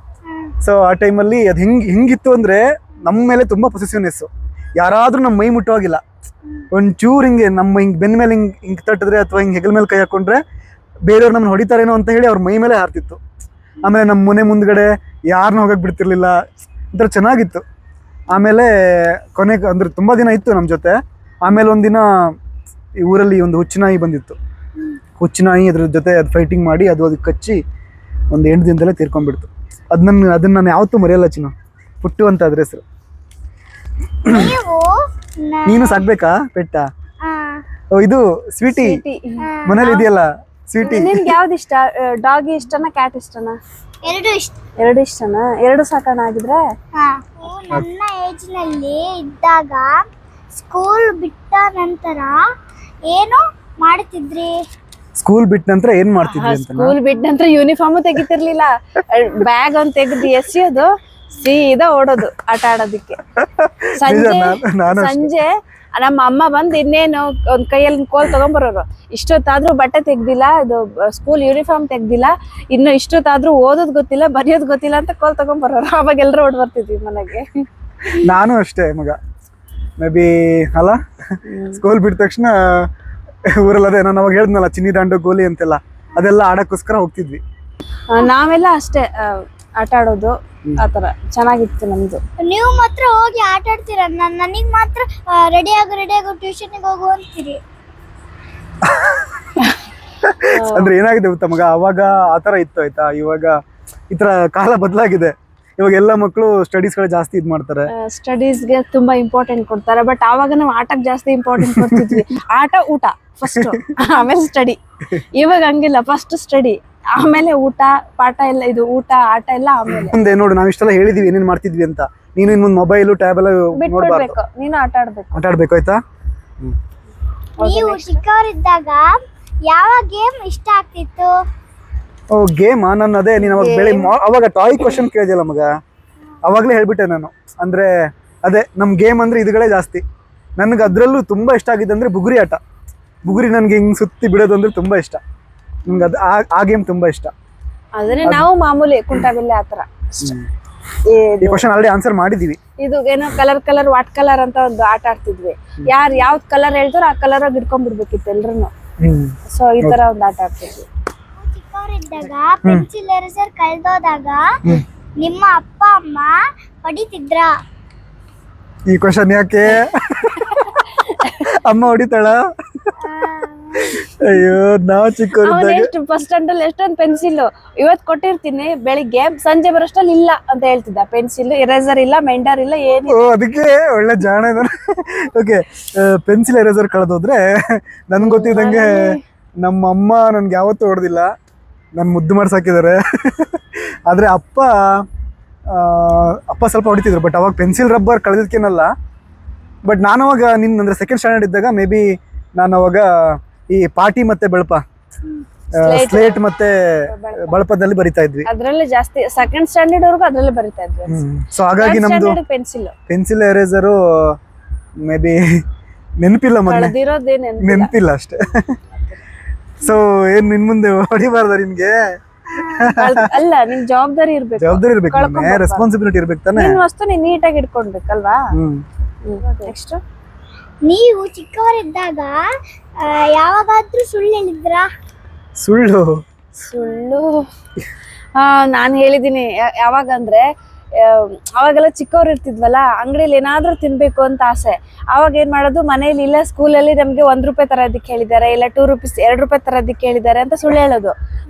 ಸೊ ಆ ಟೈಮಲ್ಲಿ ಅದು ಹಿಂಗಿತ್ತು ಅಂದ್ರೆ ನಮ್ಮ ಮೇಲೆ ತುಂಬಾ ಪೊಸೆಸಿವ್ನೆಸ್. ಯಾರಾದ್ರೂ ನಮ್ಮ ಮೈ ಮುಟ್ಟುವಾಗಿಲ್ಲ. ಒಂಚೂರು ಹಿಂಗೆ ಹಿಂಗ್ ಬೆನ್ನ ಮೇಲೆ ಹಿಂಗ್ ತಟ್ಟಿದ್ರೆ ಅಥವಾ ಹಿಂಗ್ ಹೆಗಲ ಮೇಲೆ ಕೈ ಹಾಕೊಂಡ್ರೆ ಬೇರೆಯವ್ರು ನಮ್ಮನ್ನ ಹೊಡಿತಾರೇನೋ ಅಂತ ಹೇಳಿ ಅವ್ರ ಮೈ ಮೇಲೆ ಹಾರ್ತಿತ್ತು. ಆಮೇಲೆ ನಮ್ಮ ಮನೆ ಮುಂದ್ಗಡೆ ಯಾರನ್ನ ಹೋಗಕ್ ಬಿಡ್ತಿರ್ಲಿಲ್ಲ. ಒಂಥರ ಚೆನ್ನಾಗಿತ್ತು. ಆಮೇಲೆ ಕೊನೆಗೆ ಅಂದ್ರೆ ತುಂಬಾ ದಿನ ಇತ್ತು ನಮ್ಮ ಜೊತೆ. ಆಮೇಲೆ ಒಂದಿನ ಈ ಊರಲ್ಲಿ ಒಂದು ಹುಚ್ಚುನಾಯಿ ಬಂದಿತ್ತು. ಹುಚ್ಚುನಾಯಿ ಅದ್ರ ಜೊತೆ ಅದು ಫೈಟಿಂಗ್ ಮಾಡಿ ಅದಕ್ಕೆ ಕಚ್ಚಿ ಒಂದು 8 ದಿನದಲ್ಲೇ ತೀರ್ಕೊಂಡ್ಬಿಡ್ತು. ಅದನ್ನ ನಾನು ಯಾವತ್ತೂ ಮರೆಯಲ್ಲ ಚಿನ್ನ. ಪುಟ್ಟು ಅಂತ ಅದ್ರ ಹೆಸರು.
ನೀವು
ನೀನು ಸಾಕ್ಬೇಕಾ ಪೆಟ್ಟ?
ಆ,
ಓ ಇದು ಸ್ವೀಟಿ ಮನೇಲಿ ಇದೆಯಲ್ಲ ಸ್ವೀಟಿ.
ನಿನ್ಗೆ ಯಾವ್ದು ಇಷ್ಟ? ಡಾಗಿ ಇಷ್ಟನಾ ಕ್ಯಾಟ್ ಇಷ್ಟನಾ?
ಎರಡು ಇಷ್ಟ.
ಎರಡು ಇಷ್ಟನಾ? ಎರಡು ಸಾಕೋಣ ಆಗಿದ್ರೆ?
ನನ್ನ ಏಜ್ ನಲ್ಲಿ ಇದ್ದಾಗ ಸ್ಕೂಲ್ ಬಿಟ್ಟ ನಂತರ ಏನು ಮಾಡ್ತಿದ್ರಿ?
ಸ್ಕೂಲ್ ಬಿಟ್ಟ ನಂತರ ಏನ್ ಮಾಡ್ತಿದ್ವಿ ಅಂತ?
ಸ್ಕೂಲ್ ಬಿಟ್ಟ ನಂತರ ಯೂನಿಫಾರ್ಮ್ ತೆಗಿತಿರ್ಲಿಲ್ಲ, ಬ್ಯಾಗ್ ಅಂತ ತೆಗ್ದು ಎಸಿಯೋದು, ಸೀದಾ ಓಡೋದು ಆಟ ಆಡೋದಿಕ್ಕೆ. ಸಂಜೆ ಸಂಜೆ ನಮ್ಮ ಅಮ್ಮ ಬಂದು ಇನ್ನೇನು ಒಂದ್ ಕೈಯಲ್ಲಿ ಕೋಲ್ ತಗೊಂಡ್ಬರೋರು. ಇಷ್ಟೊತ್ತಾದ್ರೂ ಬಟ್ಟೆ ತೆಗ್ದಿಲ್ಲ, ಇದು ಸ್ಕೂಲ್ ಯೂನಿಫಾರ್ಮ್ ತೆಗ್ದಿಲ್ಲ, ಇನ್ನು ಇಷ್ಟೊತ್ತಾದ್ರೂ ಓದೋದ್ ಗೊತ್ತಿಲ್ಲ ಬರೆಯೋದ್ ಗೊತ್ತಿಲ್ಲ ಅಂತ ಕೋಲ್ ತಗೊಂಡ್ಬರೋರು. ಅವಾಗ ಎಲ್ರು ಓಡ್ ಬರ್ತಿದ್ವಿ ಮನೆಗೆ.
ನಾನು ಅಷ್ಟೇ ಮಗ, ಮೇ ಬಿ ಅಲ್ಲ, ಸ್ಕೂಲ್ ಬಿಟ್ಟ ತಕ್ಷಣ ಊರಲ್ಲಿ ಅದೇ ನಾನು ಅವಾಗ ಹೇಳಿದ್ನಲ್ಲ ಚಿನ್ನಿ ದಾಂಡು ಗೋಲಿ ಅಂತೆಲ್ಲ, ಅದೆಲ್ಲ ಆಡಕ್ಕೋಸ್ಕರ ಹೋಗ್ತಿದ್ವಿ.
ನಾವೆಲ್ಲ ಅಷ್ಟೇ ಆಟ ಆಡೋದು, ಆತರ ಚೆನ್ನಾಗಿತ್ತು ನಮ್ದು.
ನೀವು ಮಾತ್ರ ಹೋಗಿ ಆಟ ಆಡ್ತೀರ, ನನಗ್ ಮಾತ್ರ ರೆಡಿ ಆಗು ಟ್ಯೂಷನ್ಗೆ ಹೋಗು ಅಂತೀರಿ.
ಅಂದ್ರೆ ಏನಾಗಿದೆ ಗೊತ್ತಾ ಮಗ, ಅವಾಗ ಆತರ ಇತ್ತು ಆಯ್ತಾ, ಇವಾಗ ಈ ತರ ಕಾಲ ಬದಲಾಗಿದೆ. ಇವಾಗ ಎಲ್ಲ ಮಕ್ಕಳು ಸ್ಟಡೀಸ್ ಗಳು ಜಾಸ್ತಿ ಇದ್ ಮಾಡ್ತಾರೆ,
ಸ್ಟಡೀಸ್ಗೆ ತುಂಬಾ ಇಂಪಾರ್ಟೆಂಟ್ ಕೊಡ್ತಾರೆ. ಬಟ್ ಆವಾಗ ನಾವು ಆಟಕ್ಕೆ ಜಾಸ್ತಿ ಇಂಪಾರ್ಟೆಂಟ್ ಕೊಡ್ತಿದ್ವಿ. ಆಟ ಊಟ ಫಸ್ಟ್, ಆಮೇಲೆ ಸ್ಟಡಿ. ಇವಾಗ ಹಂಗಿಲ್ಲ, ಫಸ್ಟ್ ಸ್ಟಡಿ ಆಮೇಲೆ ಊಟ ಪಾಠ ಎಲ್ಲ, ಇದು ಊಟ ಆಟ ಎಲ್ಲ ಆಮೇಲೆ.
ಮುಂದೆ ನೋಡು ನಾವು ಇಷ್ಟೆಲ್ಲ ಹೇಳಿದೀವಿ ಏನೇನ್ ಮಾಡ್ತಿದ್ವಿ ಅಂತ. ನೀನು ಇನ್ ಮುಂದೆ ಮೊಬೈಲು ಟ್ಯಾಬ್ ಎಲ್ಲ ನೋಡ್ಬಾರ್ದು,
ಬಿಟ್ಬಿಡ್ಬೇಕು, ನೀನು ಆಟ ಆಡ್ಬೇಕು.
ಆಟ ಆಡ್ಬೇಕು ಆಯ್ತಾ.
ನೀವು ಚಿಕ್ಕವರಿದ್ದಾಗ ಯಾವ ಗೇಮ್ ಇಷ್ಟ ಆಗ್ತಿತ್ತು?
ಓ ಗೇಮ್, ನಾನು ಅದೇ ನೀನು ಅವಾಗ ಅವಾಗ ಟಾಯ್ ಕ್ವಶನ್ ಕೇಳಿದೆಯಲ್ಲ ಮಗ, ಅವಾಗಲೇ ಹೇಳ್ಬಿಟ್ಟೆ ನಾನು. ಅಂದ್ರೆ ಅದೇ ನಮ್ ಗೇಮ್ ಅಂದ್ರೆ ಇದುಗಳೇ ಜಾಸ್ತಿ. ನನ್ಗೆ ಅದ್ರಲ್ಲೂ ತುಂಬಾ ಇಷ್ಟ ಆಗಿದ್ದು ಅಂದ್ರೆ ಬುಗುರಿ ಆಟ. ಬುಗುರಿ ನನ್ಗೆ ಹಿಂಗ್ ಸುತ್ತಿ ಬಿಡೋದು ಅಂದ್ರೆ ತುಂಬಾ ಇಷ್ಟ. ನಮ್ಗೆ ಅದು ಆ ಗೇಮ್ ತುಂಬಾ ಇಷ್ಟ.
ಆದ್ರೆ ನಾವು ಮಾಮೂಲಿ ಕುಂಟಾಬಿಲ್ಲೆ ಆತರ.
ಈ ಕ್ವಶನ್ ಆಲ್ರೆಡಿ ಆನ್ಸರ್ ಮಾಡಿದೀವಿ.
ಇದು ಏನೋ ಕಲರ್ ವಾಟ್ ಕಲರ್ ಅಂತ ಒಂದು ಆಟ ಆಡ್ತಿದ್ವಿ. ಯಾರು ಯಾವ್ದ್ ಕಲರ್ ಹೇಳ್ತಾರೋ ಆ ಕಲರ್ ಹಿಡ್ಕೊಂಡ್ ಬಿಡ್ಬೇಕಿತ್ತು ಎಲ್ರು. ಸೊ ಈ ತರ ಒಂದು ಆಟ ಆಡ್ತಿದ್ವಿ.
ಚಿಕ್ಕವರಿದ್ದಾಗ ಪೆನ್ಸಿಲ್ ಎರೇಸರ್ ಕಳ್ದೋದಾಗ ನಿಮ್ಮ ಅಪ್ಪ ಅಮ್ಮ ಹೊಡಿತಿದ್ರ?
ಈ ಕ್ವಶನ್ ಯಾಕೆ ಅಮ್ಮ ಹೊಡಿತಾಳ? ಅಯ್ಯೋ ನಾವು ಚಿಕ್ಕವರಿದ್ದಾಗ
ಎಷ್ಟು ಫಸ್ಟ್ ಸ್ಟ್ಯಾಂಡರ್ಡ್ ಎಷ್ಟೊಂದು ಪೆನ್ಸಿಲ್ ಇವತ್ತು ಕೊಟ್ಟಿರ್ತೀನಿ, ಬೆಳಿಗ್ಗೆ ಸಂಜೆ ಬರೋಷ್ಟಲ್ಲಿ ಇಲ್ಲ ಅಂತ ಹೇಳ್ತಿದ್ದ. ಪೆನ್ಸಿಲ್ ಎರೇಸರ್ ಇಲ್ಲ, ಮೆಂಡರ್ ಇಲ್ಲ, ಏನು.
ಓ ಅದಕ್ಕೆ ಒಳ್ಳೆ ಜಾಣ. ಓಕೆ, ಪೆನ್ಸಿಲ್ ಎರೇಸರ್ ಕಳೆದೋದ್ರೆ ನನ್ಗೆ ಗೊತ್ತಿದ್ದಂಗೆ ನಮ್ಮ ಅಮ್ಮ ನನ್ಗೆ ಯಾವತ್ತೂ ಹೊಡೆದಿಲ್ಲ, ನನ್ ಮುದ್ದು ಮಾಡ್ಸಾಕಿದ್ದಾರೆ. ಆದ್ರೆ ಅಪ್ಪ ಸ್ವಲ್ಪ ಹೊಡಿತಿದ್ರು. ಬಟ್ ಅವಾಗ ಪೆನ್ಸಿಲ್ ರಬ್ಬರ್ ಕಳೆದಕ್ಕೇನಲ್ಲ. ಬಟ್ ನಾನು ಅವಾಗ ಅಂದ್ರೆ ಸೆಕೆಂಡ್ ಸ್ಟ್ಯಾಂಡರ್ಡ್ ಇದ್ದಾಗ ಮೇ ಬಿ ನಾನು ಅವಾಗ ಈ ಪಾಟಿ ಮತ್ತೆ ಬೆಳಪ, ಸ್ಲೇಟ್ ಮತ್ತೆ ಬಳಪದಲ್ಲಿ ಬರಿತಾ ಇದ್ವಿ.
ಅದ್ರಲ್ಲಿ ಜಾಸ್ತಿ ಸೆಕೆಂಡ್ ಸ್ಟ್ಯಾಂಡರ್ಡ್ ವರ್ಗು ಅದ್ರಲ್ಲಿ ಬರಿತಾ ಇದ್ವಿ.
ಸೊ ಹಾಗಾಗಿ ನಮ್ದು ಪೆನ್ಸಿಲ್ ಎರೇಸರು ಮೇ ಬಿ ನೆನಪಿಲ್ಲ ಮಗನೇ, ನೆನಪಿಲ್ಲ ಅಷ್ಟೇ. ಸೊ ಏನ್ ನಿನ್ ಮುಂದೆ ಹೊಡಿಬಾರ್ದ ನಿನ್ಗೆ?
ಅಲ್ಲ, ನಿನ್ ಜವಾಬ್ದಾರಿ ಇರ್ಬೇಕು,
ರೆಸ್ಪಾನ್ಸಿಬಿಲಿಟಿ ಇರ್ಬೇಕು ತಾನೆ.
ವಸ್ತು ನೀನ್ ನೀಟಾಗಿ ಇಟ್ಕೊಳ್ಬೇಕಲ್ವಾ. ನೆಕ್ಸ್ಟ್,
ನೀವು ಚಿಕ್ಕವರಿದ್ದಾಗ ಯಾವಾಗಾದ್ರೂ ಸುಳ್ಳು ಹೇಳಿದ್ರ?
ಸುಳ್ಳು
ನಾನು ಹೇಳಿದೀನಿ. ಯಾವಾಗ ಅಂದ್ರೆ ಅವಾಗೆಲ್ಲ ಚಿಕ್ಕವ್ರು ಇರ್ತಿದ್ವಲ್ಲ, ಅಂಗಡಿಲಿ ಏನಾದ್ರೂ ತಿನ್ಬೇಕು ಅಂತ ಆಸೆ. ಅವಾಗ ಏನ್ ಮಾಡೋದು, ಮನೇಲಿ ಇಲ್ಲ ಸ್ಕೂಲಲ್ಲಿ ನಮ್ಗೆ ₹1 ತರೋದಕ್ಕೆ ಹೇಳಿದ್ದಾರೆ, ಇಲ್ಲ ₹2 ₹2 ತರೋದಕ್ಕೆ ಹೇಳಿದ್ದಾರೆ ಅಂತ ಸುಳ್ಳು ಹೇಳೋದು.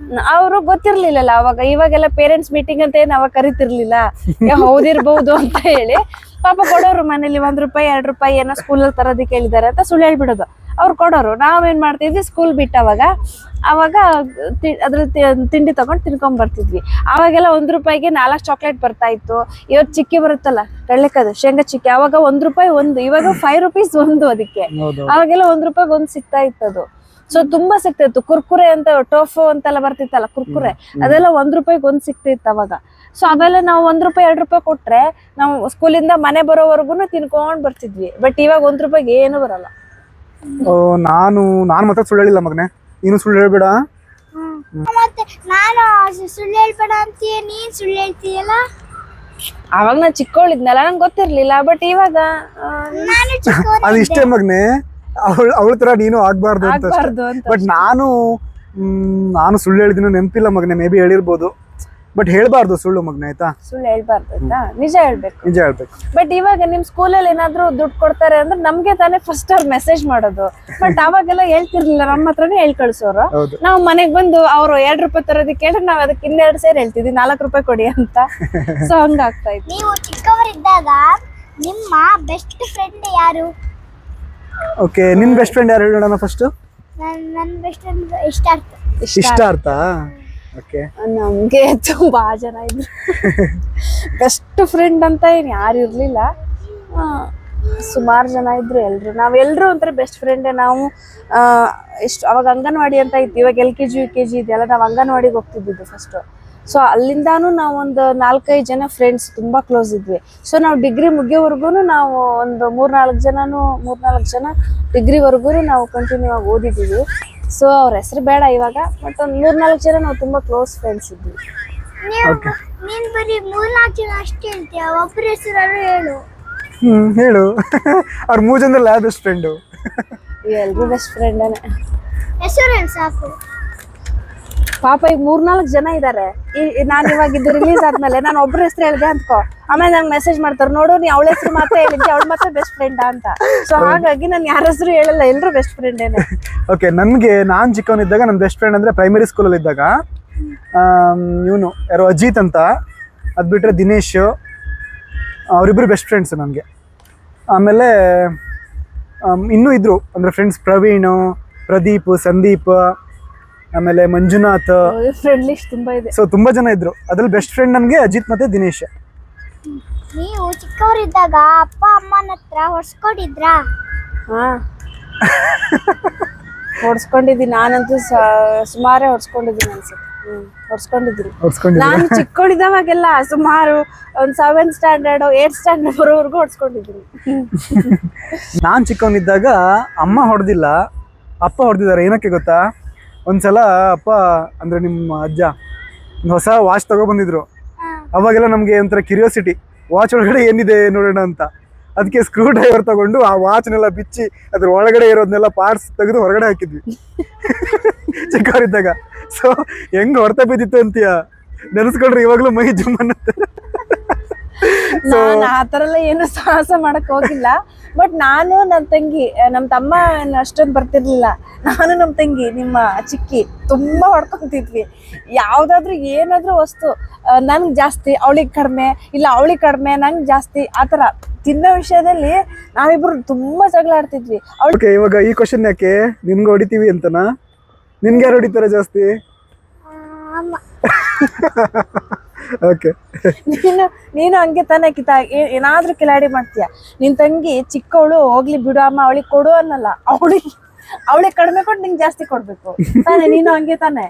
ಅವರು ಗೊತ್ತಿರ್ಲಿಲ್ಲಲ್ಲ ಅವಾಗ. ಇವಾಗೆಲ್ಲ ಪೇರೆಂಟ್ಸ್ ಮೀಟಿಂಗ್ ಅಂತ ಏನ್ ಅವಾಗ ಕರಿತಿರ್ಲಿಲ್ಲ, ಹೌದಿರ್ಬಹುದು ಅಂತ ಹೇಳಿ ಪಾಪ ಕೊಡೋರು. ಮನೇಲಿ ₹1 ₹2 ಏನೋ ಸ್ಕೂಲಲ್ಲಿ ತರೋದಕ್ಕೆ ಹೇಳಿದ್ದಾರೆ ಅಂತ ಸುಳ್ಳು ಹೇಳ್ಬಿಡೋದು. ಅವ್ರು ಕೊಡೋರು. ನಾವೇನ್ ಮಾಡ್ತಿದ್ವಿ, ಸ್ಕೂಲ್ ಬಿಟ್ಟವಾಗ ಅವಾಗ ಅದ್ರಲ್ಲಿ ತಿಂಡಿ ತಗೊಂಡು ತಿನ್ಕೊಂಡ್ ಬರ್ತಿದ್ವಿ. ಅವಾಗೆಲ್ಲ ₹1ಗೆ 4 ಚಾಕ್ಲೇಟ್ ಬರ್ತಾ ಇತ್ತು. ಇವತ್ತು ಚಿಕ್ಕಿ ಬರುತ್ತಲ್ಲ ಕಳ್ಳೆಕದು ಶೇಂಗಾ ಚಿಕ್ಕಿ, ಅವಾಗ ₹1 ಒಂದು, ಇವಾಗ ₹5 ಒಂದು. ಅದಕ್ಕೆ ಅವಾಗೆಲ್ಲ ₹1 ಒಂದು ಸಿಗ್ತಾ ಇತ್ತು ಅದು. ಸೊ ತುಂಬಾ ಸಿಗ್ತಾ ಇತ್ತು. ಕುರ್ಕುರೆ ಅಂತ ಟೋಫು ಅಂತೆಲ್ಲ ಬರ್ತಿತ್ತಲ್ಲ ಕುರ್ಕುರೆ, ಅದೆಲ್ಲ ₹1 ಒಂದು ಸಿಗ್ತಿತ್ತು ಅವಾಗ. ಸೊ ಅವೆಲ್ಲ ನಾವು ₹1 ₹2 ಕೊಟ್ರೆ ನಾವು ಸ್ಕೂಲಿಂದ ಮನೆ ಬರೋವರೆಗೂ ತಿನ್ಕೊಂಡ್ ಬರ್ತಿದ್ವಿ. ಬಟ್ ಇವಾಗ ₹1 ಏನು ಬರಲ್ಲ.
ನಾನು ಮಾತ್ರ ಸುಳ್ಳು ಹೇಳಿಲ್ಲ ಮಗನೇ, ನೀನು ಸುಳ್ಳು ಹೇಳ್ಬೇಡ.
ಮತ್ತೆ ನಾನು ಸುಳ್ಳು ಹೇಳ್ಬೇಡ ಅಂತೀಯ, ನೀನ್ ಸುಳ್ಳು ಹೇಳ್ತೀಯಲ್ಲ.
ಅವಾಗ ನಾನು ಚಿಕ್ಕವಳಿದ್ನಲ್ಲ, ನಂಗೆ ಗೊತ್ತಿರ್ಲಿಲ್ಲ. ಬಟ್ ಇವಾಗ
ನಾನು ಚಿಕ್ಕ
ಅದು ಇಷ್ಟೇ ಮಗನೇ, ಅವಳ ತರ ನೀನು ಆಗ್ಬಾರ್ದು ಅಂತ. ಬಟ್ ನಾನು ಸುಳ್ಳು ಹೇಳಿದಿನ ನೆನಪಿಲ್ಲ ಮಗನೇ, ಮೇ ಬಿ ಹೇಳಿರ್ಬೋದು. ಬಟ್ ಹೇಳ್ಬಾರ್ದು ಸುಳ್ಳು ಮಗನೇ, ಆಯ್ತಾ?
ಸುಳ್ಳು ಹೇಳ್ಬಾರ್ದು ಆಯ್ತಾ, ನಿಜ ಹೇಳ್ಬೇಕು. ಬಟ್ ಇವಾಗ ನಿಮ್ ಸ್ಕೂಲಲ್ಲಿ ಏನಾದ್ರು ದುಡ್ಡು ಕೊಡ್ತಾರೆ ಅಂದ್ರೆ ನಮ್ಗೆ ತಾನೇ ಫಸ್ಟ್ ಅವ್ರು ಮೆಸೇಜ್ ಮಾಡೋದು. ಬಟ್ ಅವಾಗೆಲ್ಲ ಹೇಳ್ತಿರ್ಲಿಲ್ಲ, ನಮ್ಮ ಹತ್ರನೇ ಹೇಳ್ ಕಳ್ಸೋರು. ನಾವು ಮನೆಗ್ ಬಂದು ಅವ್ರು ₹2 ತರೋದಕ್ಕೆ ಹೇಳಿದ್ರೆ ನಾವ್ ಅದಕ್ಕೆ 2 ಸೇರಿ ಹೇಳ್ತಿದ್ವಿ, ₹4 ಕೊಡಿ ಅಂತ. ಸೊ ಹಂಗಾಗ್ತಾ ಇತ್ತು.
ನೀವು ಚಿಕ್ಕವರಿದ್ದಾಗ ನಿಮ್ಮ ಬೆಸ್ಟ್ ಫ್ರೆಂಡ್ ಯಾರು?
ಓಕೆ, ನಿನ್ ಬೆಸ್ಟ್ ಫ್ರೆಂಡ್ ಯಾರು ಹೇಳೋಣ ಫಸ್ಟ್?
ನನ್ನ ಬೆಸ್ಟ್ ಫ್ರೆಂಡ್ ಇಷ್ಟ ಅರ್ಥ.
ಇಷ್ಟ ಅರ್ಥ. ಓಕೆ,
ನಮ್ಗೆ ತುಂಬಾ ಜನ ಇದ್ರು. ಬೆಸ್ಟ್ ಫ್ರೆಂಡ್ ಅಂತ ಏನ್ ಯಾರು ಇರ್ಲಿಲ್ಲ, ಸುಮಾರು ಜನ ಇದ್ರು. ನಾವೆಲ್ಲರೂ ಒಂಥರ ಬೆಸ್ಟ್ ಫ್ರೆಂಡೇ. ನಾವು ಎಷ್ಟು ಅವಾಗ ಅಂಗನವಾಡಿ ಅಂತ ಇತ್ತು, ಇವಾಗ LKG UKG ಇದೆಲ್ಲ, ನಾವು ಅಂಗನವಾಡಿಗೆ ಹೋಗ್ತಿದ್ದಿದ್ದು ಫಸ್ಟು. ಸೊ ಅಲ್ಲಿಂದಾನು ನಾವು ಒಂದು 4-5 ಜನ ಫ್ರೆಂಡ್ಸ್ ತುಂಬ ಕ್ಲೋಸ್ ಇದ್ವಿ. ಸೊ ನಾವು ಡಿಗ್ರಿ ಮುಗಿಯೋವರೆಗೂ ನಾವು ಒಂದು 3-4 ಜನ ಡಿಗ್ರಿವರೆಗೂ ನಾವು ಕಂಟಿನ್ಯೂ ಆಗಿ ಓದಿದ್ದೀವಿ. ಸೊ ಅವ್ರ ಹೆಸರು ಬೇಡ ಇವಾಗ, ಬಟ್ ಒಂದು 3-4 ಜನ ನಾವು ತುಂಬ ಕ್ಲೋಸ್ ಫ್ರೆಂಡ್ಸ್ ಇದ್ವಿ.
ನೀನ್ ಬರೀ 3-4 ಜನ ಅಷ್ಟೇ ಹೇಳ್ತೀಯ, ಒಬ್ಬರ ಹೆಸರು ಹೇಳು.
ಹೇಳು. ಅವ್ರ 3 ಜನದಲ್ಲಿ ಯಾವ ಬೆಸ್ಟ್ ಫ್ರೆಂಡು?
ಎಲ್ರು ಬೆಸ್ಟ್ ಫ್ರೆಂಡೇನೆ.
ಹೆಸರು ಹೇಳು ಸಾಕು.
ಪಾಪ ಈಗ 3-4 ಜನ ಇದ್ದಾರೆ. ನಾನು ಇವಾಗ ಇದು ರಿಲೀಸ್ ಆದ್ಮೇಲೆ ನಾನು ಒಬ್ಬರ ಹೆಸರು ಹೇಳಿದೆ ಅಂದ್ಕೋ, ಆಮೇಲೆ ನಂಗೆ ಮೆಸೇಜ್ ಮಾಡ್ತಾರೆ, ನೋಡು ನೀ ಅವಳ ಹೆಸರು ಮಾತ್ರ ಹೇಳಿದ್ದೆ, ಅವಳು ಮಾತ್ರ ಬೆಸ್ಟ್ ಫ್ರೆಂಡ್ ಅಂತ. ಸೊ ಹಾಗಾಗಿ ನಾನು ಯಾರ ಹೆಸರು ಹೇಳಲ್ಲ, ಎಲ್ಲರೂ ಬೆಸ್ಟ್ ಫ್ರೆಂಡೇನೆ.
ಓಕೆ, ನಾನು ಚಿಕ್ಕವನಿದ್ದಾಗ ನನ್ನ ಬೆಸ್ಟ್ ಫ್ರೆಂಡ್ ಅಂದರೆ ಪ್ರೈಮರಿ ಸ್ಕೂಲಲ್ಲಿ ಇದ್ದಾಗ ಇವನು ಯಾರು ಅಜಿತ್ ಅಂತ, ಅದು ಬಿಟ್ಟರೆ ದಿನೇಶ್, ಅವರಿಬ್ಬರು ಬೆಸ್ಟ್ ಫ್ರೆಂಡ್ಸ್ ನನಗೆ. ಆಮೇಲೆ ಇನ್ನೂ ಇದ್ದರು ಅಂದರೆ ಫ್ರೆಂಡ್ಸ್, ಪ್ರವೀಣ್, ಪ್ರದೀಪ್, ಸಂದೀಪ್, ಆಮೇಲೆ ಮಂಜುನಾಥ್.
ಫ್ರೆಂಡ್ ಲಿಸ್ಟ್ ತುಂಬಾ ಇದೆ.
ಸೊ ತುಂಬ ಜನ ಇದ್ರು. ಅದ್ರಲ್ಲಿ ಬೆಸ್ಟ್ ಫ್ರೆಂಡ್ ನಮಗೆ ಅಜಿತ್ ಮತ್ತೆ ದಿನೇಶ್.
ನೀವು ಚಿಕ್ಕವರಿದ್ದಾಗ ಅಪ್ಪ ಅಮ್ಮನ ಹತ್ರ ಹೊಡ್ಸ್ಕೊಂಡಿದ್ರಾ?
ಹಾ, ಹೊಡ್ಸ್ಕೊಂಡಿದ್ದೀನಿ. ನಾನಂತೂ ಸುಮಾರೇ ಹೊಡ್ಸ್ಕೊಂಡಿದ್ದೀನಿ ಅನ್ಸುತ್ತೆ. ಹೊಡ್ಸ್ಕೊಂಡಿದ್ದೀನಿ. ನಾನು ಚಿಕ್ಕವಳಿದ್ದಾವಾಗೆಲ್ಲ ಸುಮಾರು ಒಂದು 7th ಸ್ಟ್ಯಾಂಡರ್ಡ್ 8th ಸ್ಟ್ಯಾಂಡರ್ಡ್ ಬರೋವರೆಗೂ ಹೊಡ್ಸ್ಕೊಂಡಿದ್ದೀನಿ.
ನಾನು ಚಿಕ್ಕವನಿದ್ದಾಗ ಅಮ್ಮ ಹೊಡೆದಿಲ್ಲ, ಅಪ್ಪ ಹೊಡೆದಿದ್ದಾರೆ. ಏನಕ್ಕೆ ಗೊತ್ತಾ? ಒಂದ್ಸಲ ಅಪ್ಪ ಅಂದರೆ ನಿಮ್ಮ ಅಜ್ಜ ಒಂದು ಹೊಸ ವಾಚ್ ತಗೊಬಂದಿದ್ರು. ಅವಾಗೆಲ್ಲ ನಮಗೆ ಒಂಥರ ಕ್ಯೂರಿಯಾಸಿಟಿ, ವಾಚ್ ಒಳಗಡೆ ಏನಿದೆ ನೋಡೋಣ ಅಂತ. ಅದಕ್ಕೆ ಸ್ಕ್ರೂ ಡ್ರೈವರ್ ತಗೊಂಡು ಆ ವಾಚ್ನೆಲ್ಲ ಬಿಚ್ಚಿ ಅದ್ರ ಒಳಗಡೆ ಇರೋದನ್ನೆಲ್ಲ ಪಾರ್ಟ್ಸ್ ತೆಗೆದು ಹೊರಗಡೆ ಹಾಕಿದ್ವಿ ಚಿಕ್ಕವರಿದ್ದಾಗ. ಸೊ ಹೆಂಗ್ ಹೊಡ್ತಾ ಬಿದ್ದಿತ್ತು ಅಂತೀಯ, ನೆನೆಸ್ಕೊಂಡ್ರೆ ಇವಾಗಲೂ ಮೈ ಜುಮ್ ಅನ್ನತ್ತೆ.
ನಾನು ಆ ಥರ ಎಲ್ಲ ಏನು ಸಾಹಸ ಮಾಡಕ್ ಹೋಗಿಲ್ಲ. ಬಟ್ ನಾನು ನನ್ನ ತಂಗಿ, ನಮ್ಮ ತಮ್ಮ ಅಷ್ಟೊಂದು ಬರ್ತಿರ್ಲಿಲ್ಲ. ನಾನು ನಮ್ಮ ತಂಗಿ, ನಿಮ್ಮ ಚಿಕ್ಕಿ ತುಂಬಾ ಹೊಡ್ಕೊಂತಿದ್ವಿ. ಯಾವ್ದಾದ್ರು ಏನಾದ್ರೂ ವಸ್ತು ನನ್ಗೆ ಜಾಸ್ತಿ, ಅವಳಿಗೆ ಕಡಿಮೆ, ಇಲ್ಲ ಅವಳಿಗೆ ಕಡಿಮೆ ನಂಗೆ ಜಾಸ್ತಿ, ಆ ಥರ ತಿನ್ನೋ ವಿಷಯದಲ್ಲಿ ನಾವಿಬ್ರು ತುಂಬಾ ಜಗಳ ಆಡ್ತಿದ್ವಿ.
ಓಕೆ, ಇವಾಗ ಈ ಕ್ವಶನ್ ಯಾಕೆ ನಿನ್ಗೆ ಹೊಡಿತೀವಿ ಅಂತನಾ? ನಿನ್ಗೆ ಯಾರು ಹೊಡಿತಾರೆ ಜಾಸ್ತಿ?
ಅಮ್ಮ.
ಓಕೆ,
ನೀನು ಹಂಗೆ ತಾನೇ ಏನಾದ್ರೂ ಕಿಲಾಡಿ ಮಾಡ್ತೀಯ. ನಿನ್ ತಂಗಿ ಚಿಕ್ಕವಳು, ಹೋಗ್ಲಿ ಬಿಡು ಅಮ್ಮ ಅವಳಿಗೆ ಕೊಡು ಅನ್ನಲ್ಲ, ಅವಳಿಗೆ ಕಡಿಮೆ ಕೊಟ್ಟು ನಿಂಗೆ ಜಾಸ್ತಿ ಕೊಡ್ಬೇಕು ತಾನೆ. ನೀನು ಹಂಗೆ ತಾನೆ,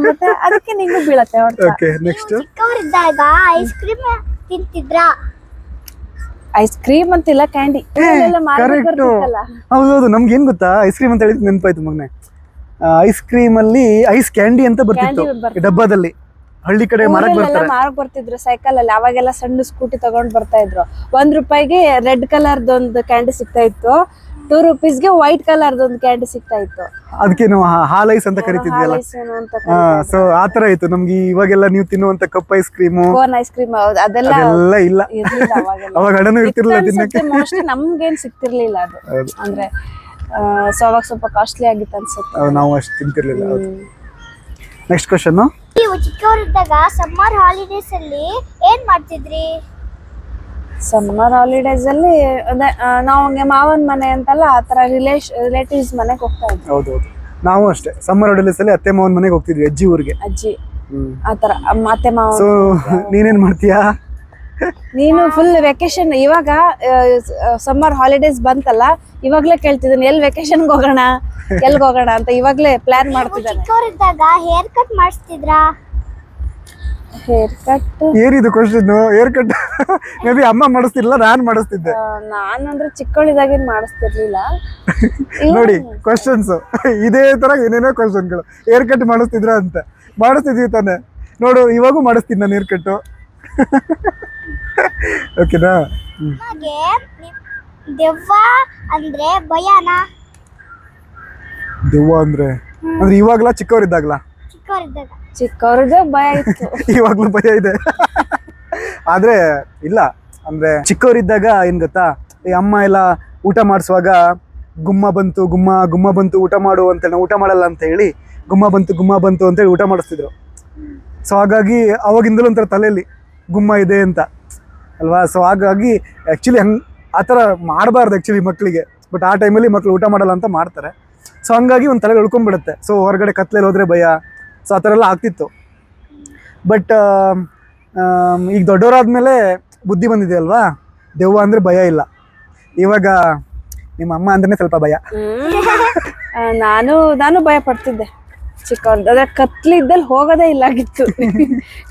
ಮತ್ತೆ ಅದಕ್ಕೆ ನಿಂಗೂ ಬೀಳತ್ತೆ ಹೊಡ್ತಾ.
Okay, next.
ಚಿಕ್ಕವರಿದ್ದಾಗ ಐಸ್ ಕ್ರೀಮ್ ತಿಂತಿದ್ರಾ?
ಐಸ್ ಕ್ರೀಮ್ ಅಂತಿಲ್ಲ, ಕ್ಯಾಂಡಿ.
ಹೌದೌದು, ನಮ್ಗೆ ಏನ್ ಗೊತ್ತಾ, ಐಸ್ ಕ್ರೀಮ್ ಅಂತ ಹೇಳಿದ್ ನೆನಪಾಯ್ತು ಮಗನೆ. ಐಸ್ ಕ್ರೀಮ್ ಅಲ್ಲಿ ಐಸ್ ಕ್ಯಾಂಡಿ ಅಂತ ಬರ್ತಿತ್ತು ಡಬ್ಬದಲ್ಲಿ. ಹಳ್ಳಿ ಕಡೆ ಮಾರಕ್
ಬರ್ತಿದ್ರು ಸೈಕಲ್ ಅಲ್ಲಿ. ಅವಾಗೆಲ್ಲ ಸಣ್ಣ ಸ್ಕೂಟಿ ತಗೊಂಡ್ ಬರ್ತಾ ಇದ್ರು. 1 ರೂಪಾಯಿಗೆ ರೆಡ್ ಕಲರ್ದು ಒಂದು ಕ್ಯಾಂಡಿ ಸಿಗ್ತಾ ಇತ್ತು, 2 ರೂಪೀಸ್ಗೆ ವೈಟ್ ಕಲರ್ದು ಕ್ಯಾಂಡಿ ಸಿಗ್ತಾ ಇತ್ತು.
ಅದಕ್ಕೆ ನಾವು ಹಾಲ್ ಐಸ್ ಅಂತ ಕರಿತಿದ್ವಿ. ಸೊ ಆತರ ಇತ್ತು ನಮ್ಗೆ. ಇವಾಗೆಲ್ಲ ನೀವು ತಿನ್ನುವಂತ cup ice cream,
cone ice cream ಅದೆಲ್ಲ
ಇಲ್ಲ. ಅವಾಗ ಹಣನೂ ಇರ್ತಿರ್ಲಿಲ್ಲ ತಿನ್ನಕ್ಕೆ.
ಮೋಸ್ಟ್ಲಿ ನಮ್ಗೇನ್ ಸಿಗ್ತಿರ್ಲಿಲ್ಲ ಅದು, ಅಂದ್ರೆ ಸೊ ಅವಾಗ ಸ್ವಲ್ಪ ಕಾಸ್ಟ್ಲಿ ಆಗಿತ್ತು ಅನ್ಸುತ್ತೆ.
ನಾವು ಅಷ್ಟು ತಿಂತಿರ್ಲಿಲ್ಲ. Next question.
ನೀವು ಚಿಕ್ಕವರಿದ್ದಾಗ ಸಮ್ಮರ್ ಹಾಲಿಡೇಸ್ ಅಲ್ಲಿ ಏನ್ ಮಾಡ್ತಿದ್ರಿ?
ಸಮ್ಮರ್ ಹಾಲಿಡೇಸ್ ಅಲ್ಲಿ ನಾವು ಹಂಗೆ ಮಾವನ್ ಮನೆ ಅಂತಲ್ಲ, ಆ ತರ ರಿಲೇಟಿವ್ಸ್ ಮನೆಗೆ ಹೋಗ್ತಾ ಇದ್ವಿ.
ಹೌದೌದು, ನಾವು ಅಷ್ಟೇ ಸಮ್ಮರ್ ಹಾಲಿಡೇಸ್ ಅಲ್ಲಿ ಅತ್ತೆ ಮಾವನ್ ಮನೆಗೆ ಹೋಗ್ತಿದ್ವಿ, ಅಜ್ಜಿ ಊರಿಗೆ.
ಅಜ್ಜಿ ಆತರ ಅತ್ತೆ ಮಾವ.
ಸೊ ನೀನೇನ್ ಮಾಡ್ತೀಯಾ?
ನೀನು ಫುಲ್ ವೆಕೇಶನ್, ಇವಾಗ ಸಮ್ಮರ್ ಹಾಲಿಡೇಸ್ ಬಂತಲ್ಲ, ಇವಾಗ್ಲೇ ಕೇಳ್ತಿದ್ದಾನೆ ಎಲ್ಲಿ ವೆಕೇಶನ್ಗೆ ಹೋಗೋಣ, ಎಲ್ಗೆ ಹೋಗೋಣ ಅಂತ ಇವಾಗ್ಲೇ ಪ್ಲಾನ್ ಮಾಡ್ತಿದ್ದಾನೆ.
ಚಿಕ್ಕವರಿದ್ದಾಗ ಹೇರ್ ಕಟ್ ಮಾಡಿಸ್ತಿದ್ರಾ?
ಹೇರ್ ಕಟ್
ಏನಿದು question? Hair cut may be ಅಮ್ಮ ಮಾಡಿಸ್ತಿರ್ಲಿಲ್ಲ, ನಾನ್ ಮಾಡಿಸ್ತಿದ್ದೆ.
ನಾನಂದ್ರೆ ಚಿಕ್ಕವಳಿದಾಗೇನ್ ಮಾಡಿಸ್ತಿರ್ಲಿಲ್ಲ.
ನೋಡಿ ಕ್ವಶನ್ಸ್ ಇದೇ ತರ ಏನೇನೋ ಕ್ವಶನ್ಗಳು. ಹೇರ್ ಕಟ್ ಮಾಡಿಸ್ತಿದ್ರ ಅಂತ. ಮಾಡಿಸ್ತಿದ್ವಿ ತಾನೆ, ನೋಡು ಇವಾಗೂ ಮಾಡಿಸ್ತೀನಿ ನಾನು ಹೇರ್ ಕಟ್ಟು. ಓಕೆನಾ?
ಹಾಗೆ ದೆವ್ವ ಅಂದ್ರೆ ಭಯನಾ?
ದೆವ್ವ ಅಂದ್ರೆ ಇವಾಗ್ಲಾ ಚಿಕ್ಕವರಿದ್ದಾಗ್ಲಾ?
ಚಿಕ್ಕವರಿದ್ದಾಗ
ಭಯ ಇತ್ತು.
ಇವಾಗ್ಲೂ ಭಯ ಇದೆ. ಆದ್ರೆ ಇಲ್ಲ, ಅಂದ್ರೆ ಚಿಕ್ಕವರಿದ್ದಾಗ ಏನ್ ಗೊತ್ತಾ, ಈ ಅಮ್ಮ ಎಲ್ಲ ಊಟ ಮಾಡಿಸುವಾಗ ಗುಮ್ಮ ಬಂತು ಗುಮ್ಮ ಬಂತು ಊಟ ಮಾಡು ಅಂತೇಳಿ, ನಾವು ಊಟ ಮಾಡಲ್ಲ ಅಂತ ಹೇಳಿ ಗುಮ್ಮ ಬಂತು ಅಂತೇಳಿ ಊಟ ಮಾಡಿಸ್ತಿದ್ರು. ಸೊ ಹಾಗಾಗಿ ಅವಾಗಿಂದಲೂ ಒಂಥರ ತಲೆಯಲ್ಲಿ ಗುಮ್ಮ ಇದೆ ಅಂತ. ಅಲ್ವಾ. ಸೊ ಹಾಗಾಗಿ ಆ್ಯಕ್ಚುಲಿ ಆ ಥರ ಮಾಡಬಾರ್ದು ಆ್ಯಕ್ಚುಲಿ ಮಕ್ಕಳಿಗೆ. ಬಟ್ ಆ ಟೈಮಲ್ಲಿ ಮಕ್ಕಳು ಊಟ ಮಾಡಲ್ಲ ಅಂತ ಮಾಡ್ತಾರೆ. ಸೊ ಹಂಗಾಗಿ ಒಂದು ತಲೆಗೆ ಉಳ್ಕೊಂಡ್ಬಿಡುತ್ತೆ. ಸೊ ಹೊರಗಡೆ ಕತ್ಲೆಯಲ್ಲಿ ಹೋದರೆ ಭಯ, ಸೊ ಆ ಥರ ಎಲ್ಲ ಆಗ್ತಿತ್ತು. ಬಟ್ ಈಗ ದೊಡ್ಡವರಾದ್ಮೇಲೆ ಬುದ್ಧಿ ಬಂದಿದೆ ಅಲ್ವಾ, ದೆವ್ವ ಅಂದರೆ ಭಯ ಇಲ್ಲ. ಇವಾಗ ನಿಮ್ಮ ಅಮ್ಮ ಅಂದ್ರೆ ಸ್ವಲ್ಪ ಭಯ.
ನಾನು ಭಯ ಪಡ್ತಿದ್ದೆ ಚಿಕ್ಕವ್ರದ್ದು. ಅದ್ರ ಕತ್ಲಿದ್ದಲ್ಲಿ ಹೋಗೋದೇ ಇಲ್ಲ ಆಗಿತ್ತು.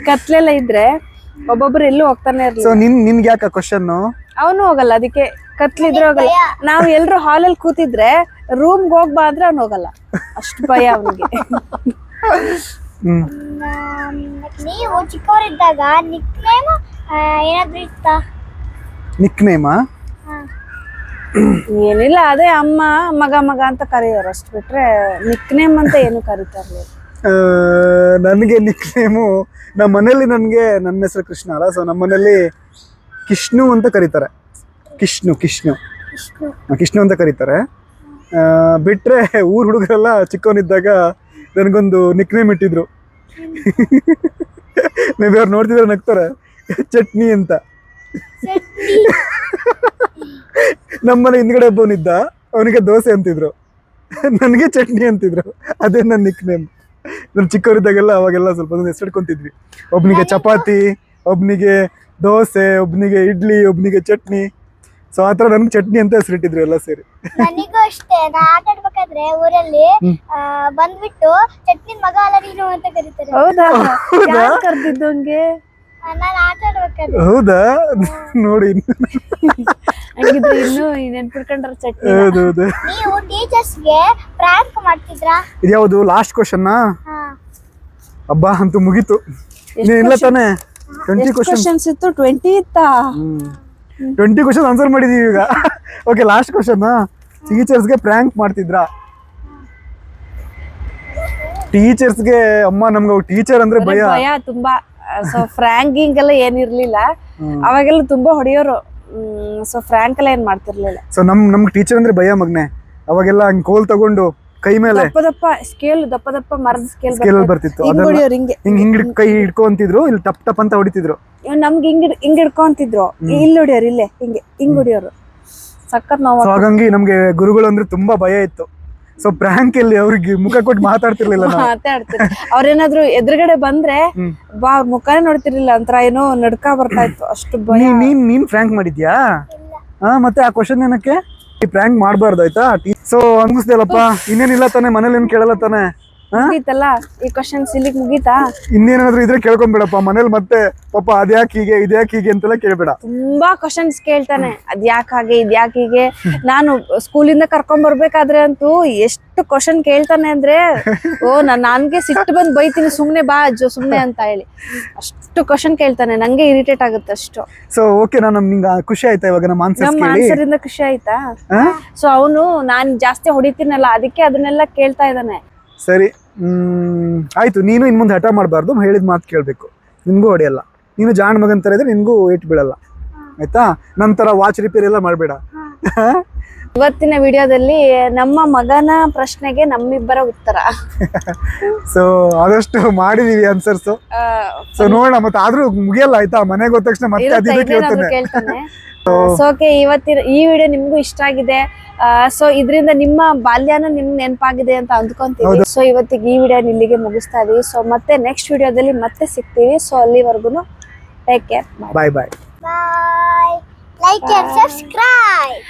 ಕತ್ಲೆಲ್ಲ ಇದ್ರೆ ಒಬ್ಬೊಬ್ರು ಎಲ್ಲೂ ಹೋಗ್ತಾನೆ
ಸೊ
ಇರ್ಲಿಲ್ಲ.
ನಿನ್ಗೆ ಯಾಕೆ ಕ್ವಶನ್?
ಅವನು ಹೋಗಲ್ಲ, ಅದಕ್ಕೆ ಕತ್ಲಿದ್ರೆ ಹೋಗಲ್ಲ. ನಾವು ಎಲ್ರು ಹಾಲಲ್ಲಿ ಕೂತಿದ್ರೆ ರೂಮ್ಗೆ ಹೋಗ್ಬಾ ಅಂದ್ರೆ ಅವ್ನು ಹೋಗಲ್ಲ, ಅಷ್ಟು ಭಯ ಅವನಿಗೆ.
ನೀವು ಚಿಕ್ಕವರಿದ್ದಾಗ ನಿಕ್ನೇಮ್ ಏನಾದ್ರು ಇತ್ತಾ?
ನಿಕ್ನೇಮಾ?
ಏನಿಲ್ಲ, ಅದೇ ಅಮ್ಮ ಮಗ ಮಗ ಅಂತ ಕರೆಯೋರು, ಅಷ್ಟು ಬಿಟ್ರೆ ನಿಕ್ನೇಮ್ ಅಂತ ಏನು ಕರೀತಾ ಇರ್ಲಿಲ್ಲ.
ನನಗೆ ನಿಕ್ನೇಮು ನಮ್ಮ ಮನೇಲಿ ನನ್ನ ಹೆಸರು ಕೃಷ್ಣ ಅಲ್ಲ, ಸೊ ನಮ್ಮ ಮನೇಲಿ ಕಿಷ್ಣು ಅಂತ ಕರೀತಾರೆ. ಕಿಷ್ಣು ಅಂತ ಕರೀತಾರೆ. ಬಿಟ್ರೆ ಊರ್ ಹುಡುಗರೆಲ್ಲ ಚಿಕ್ಕವನಿದ್ದಾಗ ನನಗೊಂದು ನಿಕ್ನೇಮ್ ಇಟ್ಟಿದ್ರು. ಮೇ ಬಿ ಅವ್ರು ನೋಡ್ತಿದ್ರೆ ನಗ್ತಾರೆ, ಚಟ್ನಿ ಅಂತ. ನಮ್ಮನೆ ಹಿಂದ್ಗಡೆ ಒಬ್ಬವನಿದ್ದ, ಅವನಿಗೆ ದೋಸೆ ಅಂತಿದ್ರು, ನನಗೆ ಚಟ್ನಿ ಅಂತಿದ್ರು. ಅದೇ ನನ್ನ ನಿಕ್ನೇಮ್. ನಾನು ಚಿಕ್ಕವರಿದ್ದಾಗೆಲ್ಲ ಅವಾಗೆಲ್ಲ ಸ್ವಲ್ಪ ಹೆಸರಿಡ್ಕೊಂತಿದ್ವಿ. ಒಬ್ನಿಗೆ ಚಪಾತಿ, ಒಬ್ನಿಗೆ ದೋಸೆ, ಒಬ್ನಿಗೆ ಇಡ್ಲಿ, ಒಬ್ನಿಗೆ ಚಟ್ನಿ. ಸೊ ಆ ಥರ ನನ್ಗೆ ಚಟ್ನಿ ಅಂತ ಹೆಸರಿಟ್ಟಿದ್ರು ಎಲ್ಲ ಸೇರಿ.
ನನಗೂ ಅಷ್ಟೇ, ನಾ ಆಟ ಆಡ್ಬೇಕಾದ್ರೆ ಊರಲ್ಲಿ ಬಂದ್ಬಿಟ್ಟು ಚಟ್ನಿ ಮಗ ಅಲ್ಲ ನೀನು ಅಂತ ಕರೀತಾರೆ.
ಹೌದಾ? ಯಾರು ಕರ್ದಿದ್ದು ಹಂಗೆ?
ನಾನು ಆಟ ಆಡ್ಬೇಕಾದ್ರೆ.
ಹೌದಾ? ನೋಡಿ
ಹಂಗಿದ್ರೆ ಇನ್ನು ನೆನ್ಪಿಡ್ಕೊಂಡ್ರ ಚಟ್ನಿ.
ಹೌದೌದು.
ನೀವು ಟೀಚರ್ಸ್ಗೆ ಪ್ರಾಂಕ್ ಮಾಡ್ತಿದ್ರಾ?
ಇದ್ಯಾವುದು ಲಾಸ್ಟ್ ಕ್ವಶನ್ನಾ?
ಹಾ.
ಹಬ್ಬ ಅಂತೂ ಮುಗೀತು. ಇಲ್ಲ ತಾನೆ? 20
ಕ್ವಶನ್ಸ್ ಇತ್ತು. 20 ಇತ್ತಾ?
20 ಕ್ವಶನ್ ಆನ್ಸರ್ ಮಾಡಿದೀವಿ ಈಗ. Okay, last question. ಟೀಚರ್ಸ್ಗೆ ಪ್ರ್ಯಾಂಕ್ ಮಾಡ್ತಿದ್ರಾ? ಟೀಚರ್ಸ್ಗೆ ಅಮ್ಮ ನಮ್ಗೆ ಟೀಚರ್ ಅಂದ್ರೆ ಭಯ
ತುಂಬಾ. ಸೊ ಫ್ರ್ಯಾಂಕಿಂಗ್ ಎಲ್ಲ ಏನಿರ್ಲಿಲ್ಲ ಅವಾಗೆಲ್ಲ, ತುಂಬಾ ಹೊಡೆಯೋರು. ಸೊ ಫ್ರ್ಯಾಂಕ್ ಎಲ್ಲ ಏನ್ ಮಾಡ್ತಿರ್ಲಿಲ್ಲ.
ಸೊ ನಮ್ಗೆ ಟೀಚರ್ ಅಂದ್ರೆ ಭಯ ಮಗ್ನೆ. ಅವಾಗೆಲ್ಲ ಹಂಗ್ ಕೋಲ್ ತಗೊಂಡು ಕೈ ಮೇಲೆ
ದಪ್ಪ ದಪ್ಪ ಮರದ
ಸ್ಕೇಲ್ ಬರ್ತಿತ್ತು. ಹಿಂಗ್ ಕೈ ಹಿಡ್ಕೊಂತಿದ್ರು, ಇಲ್ಲಿ ಟಪ್ ಟಪ್ ಅಂತ ಹೊಡಿತಿದ್ರು.
ನಮ್ಗೆ ಹಿಂಗ್ ಹಿಡ್ಕೊಂತಿದ್ರು, ಇಲ್ಲಿ ಹೊಡಿಯೋರು, ಇಲ್ಲೇ ಹಿಂಗ್ ಹೊಡಿಯೋರು. ಸಖತ್ ನೋವು.
ಸೊ ಹಾಗಾಗಿ ನಮ್ಗೆ ಗುರುಗಳು ಅಂದ್ರೆ ತುಂಬಾ ಭಯ ಇತ್ತು. ಸೊ ಪ್ರ್ಯಾಂಕ್ ಅಲ್ಲಿ ಅವ್ರಿಗೆ ಮುಖ ಕೊಟ್ಟು ಮಾತಾಡ್ತಿರ್ಲಿಲ್ಲ ನಾವು.
ಮಾತಾಡ್ತಿರ್ ಅವ್ರೇನಾದ್ರು ಎದುರುಗಡೆ ಬಂದ್ರೆ ಅವ್ರ ಮುಖನೇ ನೋಡ್ತಿರ್ಲಿಲ್ಲ, ಒಂಥರ ಏನೋ ನಡ್ಕ ಬರ್ತಾ ಇತ್ತು, ಅಷ್ಟು ಭಯ.
ನೀನ್ ಪ್ರ್ಯಾಂಕ್ ಮಾಡಿದ್ಯಾ? ಮತ್ತೆ ಆ ಕ್ವಶನ್ ಏನಕ್ಕೆ? ಪ್ರ್ಯಾಂಕ್ ಮಾಡ್ಬಾರ್ದು ಆಯ್ತಾ? ಸೊ ಅನ್ಗಿಸ್ದಲ್ಲಪ್ಪ. ಇನ್ನೇನಿಲ್ಲ ತಾನೆ, ಮನೇಲಿ ಏನ್ ಕೇಳಲ್ಲ ತಾನೆ?
ಮುಗೀತಲ್ಲ ಈ ಕ್ವಶನ್ಸ್, ಇಲ್ಲಿಗೆ ಮುಗೀತಾ?
ಇನ್ನೇನಾದ್ರು ಇದ್ರೆ ಕೇಳ್ಕೊಂಡ್ಬಿಡಪ್ಪ ಮನೇಲಿ. ಮತ್ತೆ ಪಾಪ ಅದ್ಯಾಕ್ ಹೀಗೆ ಇದ್ಯಾಕ್ ಹೀಗೆ ಅಂತೆಲ್ಲ ಕೇಳ್ಬೇಡ.
ತುಂಬಾ ಕ್ವಶನ್ಸ್ ಕೇಳ್ತಾನೆ, ಅದ್ಯಾಕ್ ಹಾಗೆ ಇದ್ಯಾಕ್ ಹೀಗೆ. ನಾನು ಸ್ಕೂಲಿಂದ ಕರ್ಕೊಂಡ್ ಬರ್ಬೇಕಾದ್ರೆ ಅಂತೂ ಎಷ್ಟು ಕ್ವಶನ್ ಕೇಳ್ತಾನೆ ಅಂದ್ರೆ, ನನ್ಗೆ ಸಿಟ್ಟು ಬಂದ್ ಬೈತೀನಿ, ಸುಮ್ನೆ ಬಾ ಅಜ್ಜು ಸುಮ್ನೆ ಅಂತ ಹೇಳಿ. ಅಷ್ಟು ಕ್ವಶನ್ ಕೇಳ್ತಾನೆ, ನಂಗೆ ಇರಿಟೇಟ್ ಆಗುತ್ತೆ ಅಷ್ಟು.
ಸೊ ಓಕೆ, ನಿಂಗೆ ಖುಷಿ ಆಯ್ತಾ ಇವಾಗ ನಮ್ಮ
ಆನ್ಸರ್ ಇಂದ? ಖುಷಿ ಆಯ್ತಾ? ಸೊ ಅವನು ನಾನ್ ಜಾಸ್ತಿ ಹೊಡಿತೀನಲ್ಲ, ಅದಕ್ಕೆ ಅದನ್ನೆಲ್ಲ ಕೇಳ್ತಾ ಇದ್ದಾನೆ.
ಸರಿ, ಆಯ್ತು. ನೀನು ಇನ್ ಮುಂದೆ ಹಠ ಮಾಡಬಾರ್ದು, ಹೇಳಿದ ಮಾತು ಕೇಳಬೇಕು. ನಿನ್ಗೂ ಹೊಡೆಯಲ್ಲ. ನೀನು ಜಾಣ ಮಗನ್ ತರ ಇದ್ರೆ ನಿನ್ಗೂ ಏಟ್ ಬೀಳಲ್ಲ, ಆಯ್ತಾ? ನಂತರ ವಾಚ್ ರಿಪೇರ್ ಎಲ್ಲ ಮಾಡಬೇಡ.
ಇವತ್ತಿನ ವಿಡಿಯೋದಲ್ಲಿ ನಮ್ಮ ಮಗನ ಪ್ರಶ್ನೆಗೆ ನಮ್ಮಿಬ್ಬರ ಉತ್ತರ.
ಸೊ ಆದಷ್ಟು ಮಾಡಿದೀವಿ ಆನ್ಸರ್ಸ್. ಸೊ ನೋಡೋಣ, ಮತ್ತೆ ಆದ್ರೂ ಮುಗಿಯಲ್ಲ ಆಯ್ತಾ? ಮನೆಗೆ ಹೋದ ತಕ್ಷಣ ಮತ್ತೆ
ಕೇಳ್ತಾನೆ. ಸೊ ಓಕೆ, ಇವತ್ತಿನ ಈ ವಿಡಿಯೋ ನಿಮ್ಗೂ ಇಷ್ಟ ಆಗಿದೆ. ಸೊ ಇದರಿಂದ ನಿಮ್ಮ ಬಾಲ್ಯನ ನಿಮ್ಗೆ ನೆನಪಾಗಿದೆ ಅಂತ ಅಂದ್ಕೊಂತೀವಿ. ಸೊ ಇವತ್ತಿಗೆ ಈ ವಿಡಿಯೋ ಇಲ್ಲಿಗೆ ಮುಗಿಸ್ತಾ ಇದೀವಿ. ಸೊ ಮತ್ತೆ ನೆಕ್ಸ್ಟ್ ವಿಡಿಯೋದಲ್ಲಿ ಮತ್ತೆ ಸಿಗ್ತೀವಿ. ಸೊ ಅಲ್ಲಿವರೆಗೂ take care.
Bye bye.
Bye. Like and subscribe.